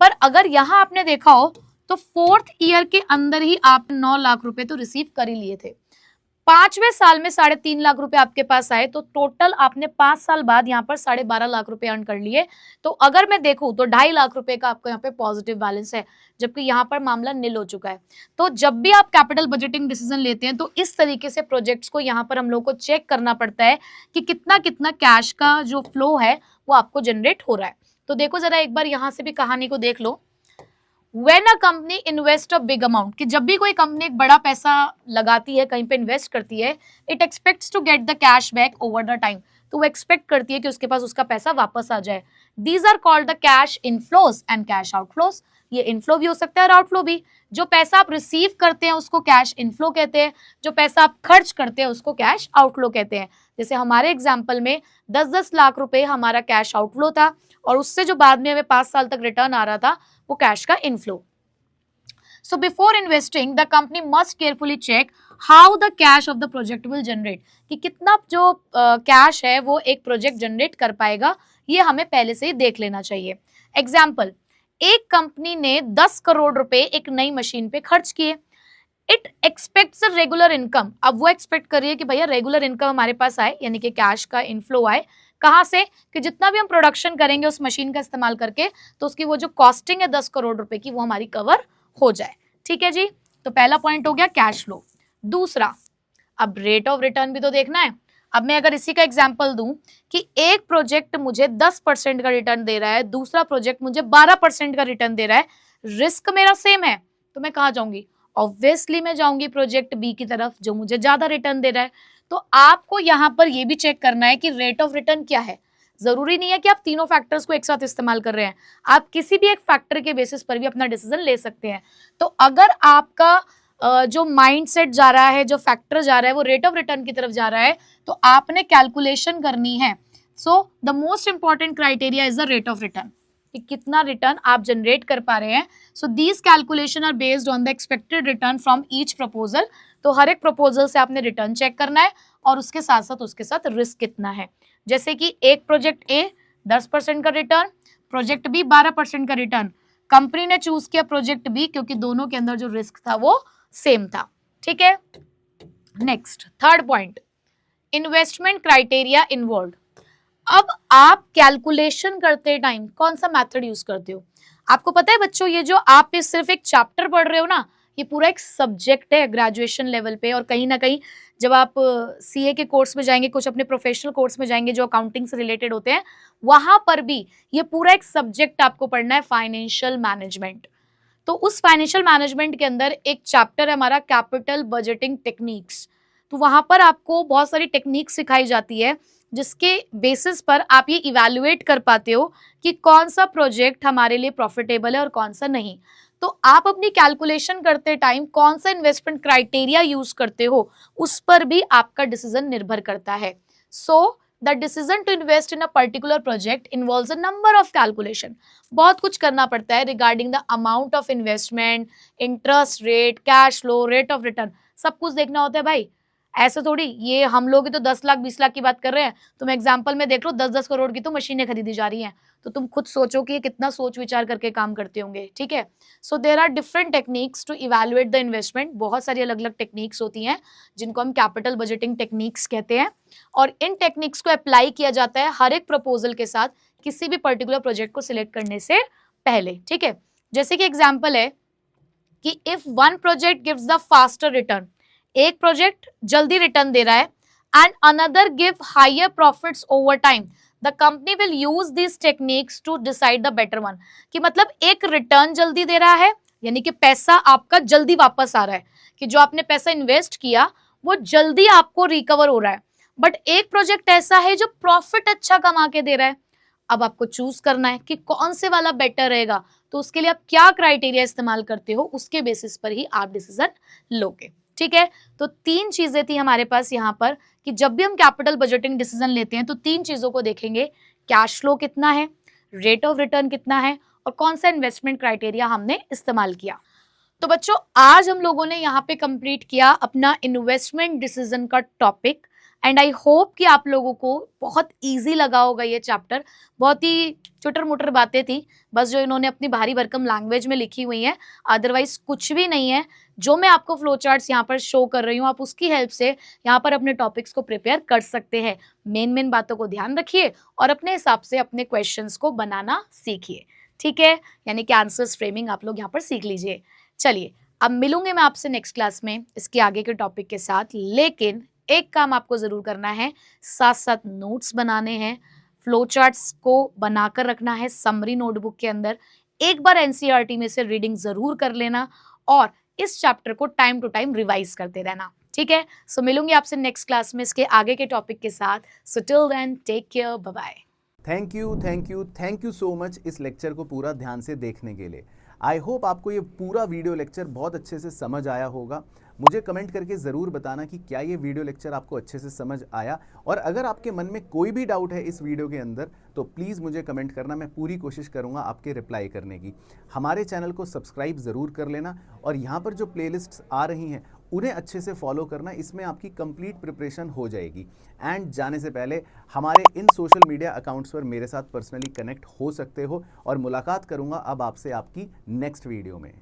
पर अगर यहां आपने देखा हो तो 4th ईयर के अंदर ही आप 9 लाख रुपए तो रिसीव कर ही लिए थे। 5वें साल में 3.5 लाख रुपए आपके पास आए, तो टोटल आपने 5 साल बाद यहाँ पर 12.5 लाख रुपए अर्न कर लिए। तो अगर मैं देखूं तो 2.5 लाख रुपए का आपको यहाँ पे पॉजिटिव बैलेंस है, जबकि यहाँ पर मामला निल हो चुका है। तो जब भी आप कैपिटल बजटिंग डिसीजन लेते हैं तो इस तरीके से प्रोजेक्ट्स को यहाँ पर हम लोग को चेक करना पड़ता है कि कितना कितना कैश का जो फ्लो है वो आपको जनरेट हो रहा है। तो देखो जरा एक बार यहाँ से भी कहानी को देख लो। When a company invest a big amount, कि जब भी कोई कंपनी एक बड़ा पैसा लगाती है, कहीं पे इन्वेस्ट करती है, it expects to get the cash back over the time, तो वो एक्सपेक्ट करती है कि उसके पास उसका पैसा वापस आ जाए। These are called the cash inflows and cash outflows. ये इनफ्लो भी हो सकता है और आउटफ्लो भी। जो पैसा आप रिसीव करते हैं उसको कैश इनफ्लो कहते हैं, जो पैसा आप खर्च करते हैं उसको कैश आउटफ्लो कहते हैं। जैसे हमारे एग्जाम्पल में 10-10 लाख रुपए हमारा कैश आउटफ्लो था और उससे जो बाद में हमें 5 साल तक रिटर्न आ रहा था वो कैश का inflow. So before investing, the company must carefully check how the cash of the project will generate, कि कितना जो कैश है वो एक प्रोजेक्ट जनरेट कर पाएगा, ये हमें पहले से ही देख लेना चाहिए। एग्जाम्पल, एक कंपनी ने 10 करोड़ रुपए एक नई मशीन पे खर्च किए। It aspects a regular income. अब वो एक्सपेक्ट कर रही है कि भैया रेगुलर इनकम हमारे पास आए, यानी कि कैश का इनफ्लो आए। कहाँ से? कि जितना भी हम प्रोडक्शन करेंगे उस मशीन का इस्तेमाल करके, तो उसकी वो जो कॉस्टिंग है 10 करोड़ रुपए की, वो हमारी कवर हो जाए। ठीक है जी, तो पहला पॉइंट हो गया कैश फ्लो। दूसरा, अब रेट ऑफ रिटर्न भी तो देखना है। अब मैं अगर इसी का एग्जांपल दूं कि एक प्रोजेक्ट मुझे 10% का रिटर्न दे रहा है, दूसरा प्रोजेक्ट मुझे 12% का रिटर्न दे रहा है, रिस्क मेरा सेम है, तो मैं कहाँ जाऊंगी? ऑब्वियसली मैं जाऊंगी प्रोजेक्ट बी की तरफ जो मुझे ज्यादा रिटर्न दे रहा है। तो आपको यहाँ पर यह भी चेक करना है कि रेट ऑफ रिटर्न क्या है। जरूरी नहीं है कि आप तीनों फैक्टर्स को एक साथ इस्तेमाल कर रहे हैं, आप किसी भी एक फैक्टर के बेसिस पर भी अपना डिसीजन ले सकते हैं। तो अगर आपका जो माइंडसेट जा रहा है, जो फैक्टर जा रहा है वो रेट ऑफ रिटर्न की तरफ जा रहा है, तो आपने कैलकुलेशन करनी है। So the most important criteria is the rate of return, कि कितना रिटर्न आप जनरेट कर पा रहे हैं। So these calculation are based on the expected return from each proposal. तो हर एक प्रपोजल से आपने रिटर्न चेक करना है और उसके साथ रिस्क कितना है। जैसे कि एक प्रोजेक्ट ए 10% का रिटर्न, प्रोजेक्ट बी 12% का रिटर्न। कंपनी ने चूज किया प्रोजेक्ट बी क्योंकि दोनों के अंदर जो रिस्क था वो सेम था। ठीक है, next third point, investment criteria involve. अब आप कैलकुलेशन करते टाइम कौन सा मेथड यूज करते हो? आपको पता है बच्चों, ये जो आप सिर्फ एक चैप्टर पढ़ रहे हो ना, ये पूरा एक सब्जेक्ट है ग्रेजुएशन लेवल पे। और कहीं ना कहीं जब आप सीए के कोर्स में जाएंगे, कुछ अपने प्रोफेशनल कोर्स में जाएंगे जो अकाउंटिंग से रिलेटेड होते हैं, वहां पर भी ये पूरा एक सब्जेक्ट आपको पढ़ना है, फाइनेंशियल मैनेजमेंट। तो उस फाइनेंशियल मैनेजमेंट के अंदर एक चैप्टर है हमारा कैपिटल बजटिंग टेक्निक्स। तो वहां पर आपको बहुत सारी टेक्निक सिखाई जाती है जिसके बेसिस पर आप ये इवैल्यूएट कर पाते हो कि कौन सा प्रोजेक्ट हमारे लिए प्रॉफिटेबल है और कौन सा नहीं। तो आप अपनी कैलकुलेशन करते टाइम कौन सा इन्वेस्टमेंट क्राइटेरिया यूज करते हो उस पर भी आपका डिसीजन निर्भर करता है। So the decision to invest in a particular project involves a number of calculation. बहुत कुछ करना पड़ता है regarding the amount of investment, interest rate, cash flow, rate of return, सब कुछ देखना होता है भाई। ऐसे थोड़ी, ये हम लोग तो 10 लाख 20 लाख की बात कर रहे हैं, तुम एग्जाम्पल में देख लो 10-10 करोड़ की तो मशीनें खरीदी जा रही हैं, तो तुम खुद सोचो कि ये कितना सोच विचार करके काम करते होंगे, ठीक है। So there are different techniques to evaluate the investment, बहुत सारी अलग अलग टेक्निक्स होती हैं जिनको हम कैपिटल बजटिंग टेक्निक्स कहते हैं, और इन टेक्निक्स को अप्लाई किया जाता है हर एक प्रपोजल के साथ किसी भी पर्टिकुलर प्रोजेक्ट को सिलेक्ट करने से पहले, ठीक है। जैसे कि एग्जाम्पल है कि if one project gives the faster return, एक प्रोजेक्ट जल्दी रिटर्न दे रहा है, and another give higher profits over time, the company will use this techniques to decide the better one. कि मतलब एक रिटर्न जल्दी दे रहा है, यानी कि पैसा आपका जल्दी वापस आ रहा है, कि जो आपने पैसा इन्वेस्ट किया वो जल्दी आपको रिकवर हो रहा है, बट एक प्रोजेक्ट ऐसा है जो प्रॉफिट अच्छा कमा के दे रहा है। अब आपको चूज करना है कि कौन से वाला बेटर रहेगा, तो उसके लिए आप क्या क्राइटेरिया इस्तेमाल करते हो, उसके बेसिस पर ही आप डिसीजन लोगे, ठीक है। तो 3 चीजें थी हमारे पास यहाँ पर कि जब भी हम कैपिटल बजटिंग डिसीजन लेते हैं तो 3 चीजों को देखेंगे, कैश फ्लो कितना है, रेट ऑफ रिटर्न कितना है, और कौन सा इन्वेस्टमेंट क्राइटेरिया हमने इस्तेमाल किया। तो बच्चों आज हम लोगों ने यहाँ पे कंप्लीट किया अपना इन्वेस्टमेंट डिसीजन का टॉपिक, एंड आई होप कि आप लोगों को बहुत इजी लगा होगा ये चैप्टर। बहुत ही चुटर मुटर बातें थी बस जो इन्होंने अपनी भारी भरकम लैंग्वेज में लिखी हुई हैं, अदरवाइज कुछ भी नहीं है। जो मैं आपको फ्लो चार्ट्स यहाँ पर शो कर रही हूँ, आप उसकी हेल्प से यहाँ पर अपने टॉपिक्स को प्रिपेयर कर सकते हैं। मेन बातों को ध्यान रखिए और अपने हिसाब से अपने क्वेश्चंस को बनाना सीखिए, ठीक है। यानी कि आंसर्स फ्रेमिंग आप लोग यहाँ पर सीख लीजिए। चलिए अब मिलूंगे मैं आपसे नेक्स्ट क्लास में इसके आगे के टॉपिक के साथ, लेकिन एक काम आपको जरूर करना है, साथ साथ नोट्स बनाने हैं, फ्लो चार्ट्स को बनाकर रखना है समरी नोटबुक के अंदर। एक बार एनसीईआरटी में से रीडिंग जरूर कर लेना और इस चैप्टर को टाइम टू टाइम रिवाइज करते रहना, ठीक है। सो मिलूंगी आपसे नेक्स्ट क्लास में इसके आगे के टॉपिक के साथ। So till then take care, bye bye. Thank you so much इस लेक्चर को पूरा ध्यान से देखने के लिए। आई होप आपको ये पूरा वीडियो लेक्चर बहुत अच्छे से समझ आया होगा। मुझे कमेंट करके ज़रूर बताना कि क्या ये वीडियो लेक्चर आपको अच्छे से समझ आया, और अगर आपके मन में कोई भी डाउट है इस वीडियो के अंदर तो प्लीज़ मुझे कमेंट करना, मैं पूरी कोशिश करूँगा आपके रिप्लाई करने की। हमारे चैनल को सब्सक्राइब ज़रूर कर लेना, और यहाँ पर जो प्लेलिस्ट्स आ रही हैं उन्हें अच्छे से फॉलो करना, इसमें आपकी कंप्लीट प्रिपरेशन हो जाएगी। एंड जाने से पहले हमारे इन सोशल मीडिया अकाउंट्स पर मेरे साथ पर्सनली कनेक्ट हो सकते हो, और मुलाकात करूँगा अब आपसे आपकी नेक्स्ट वीडियो में।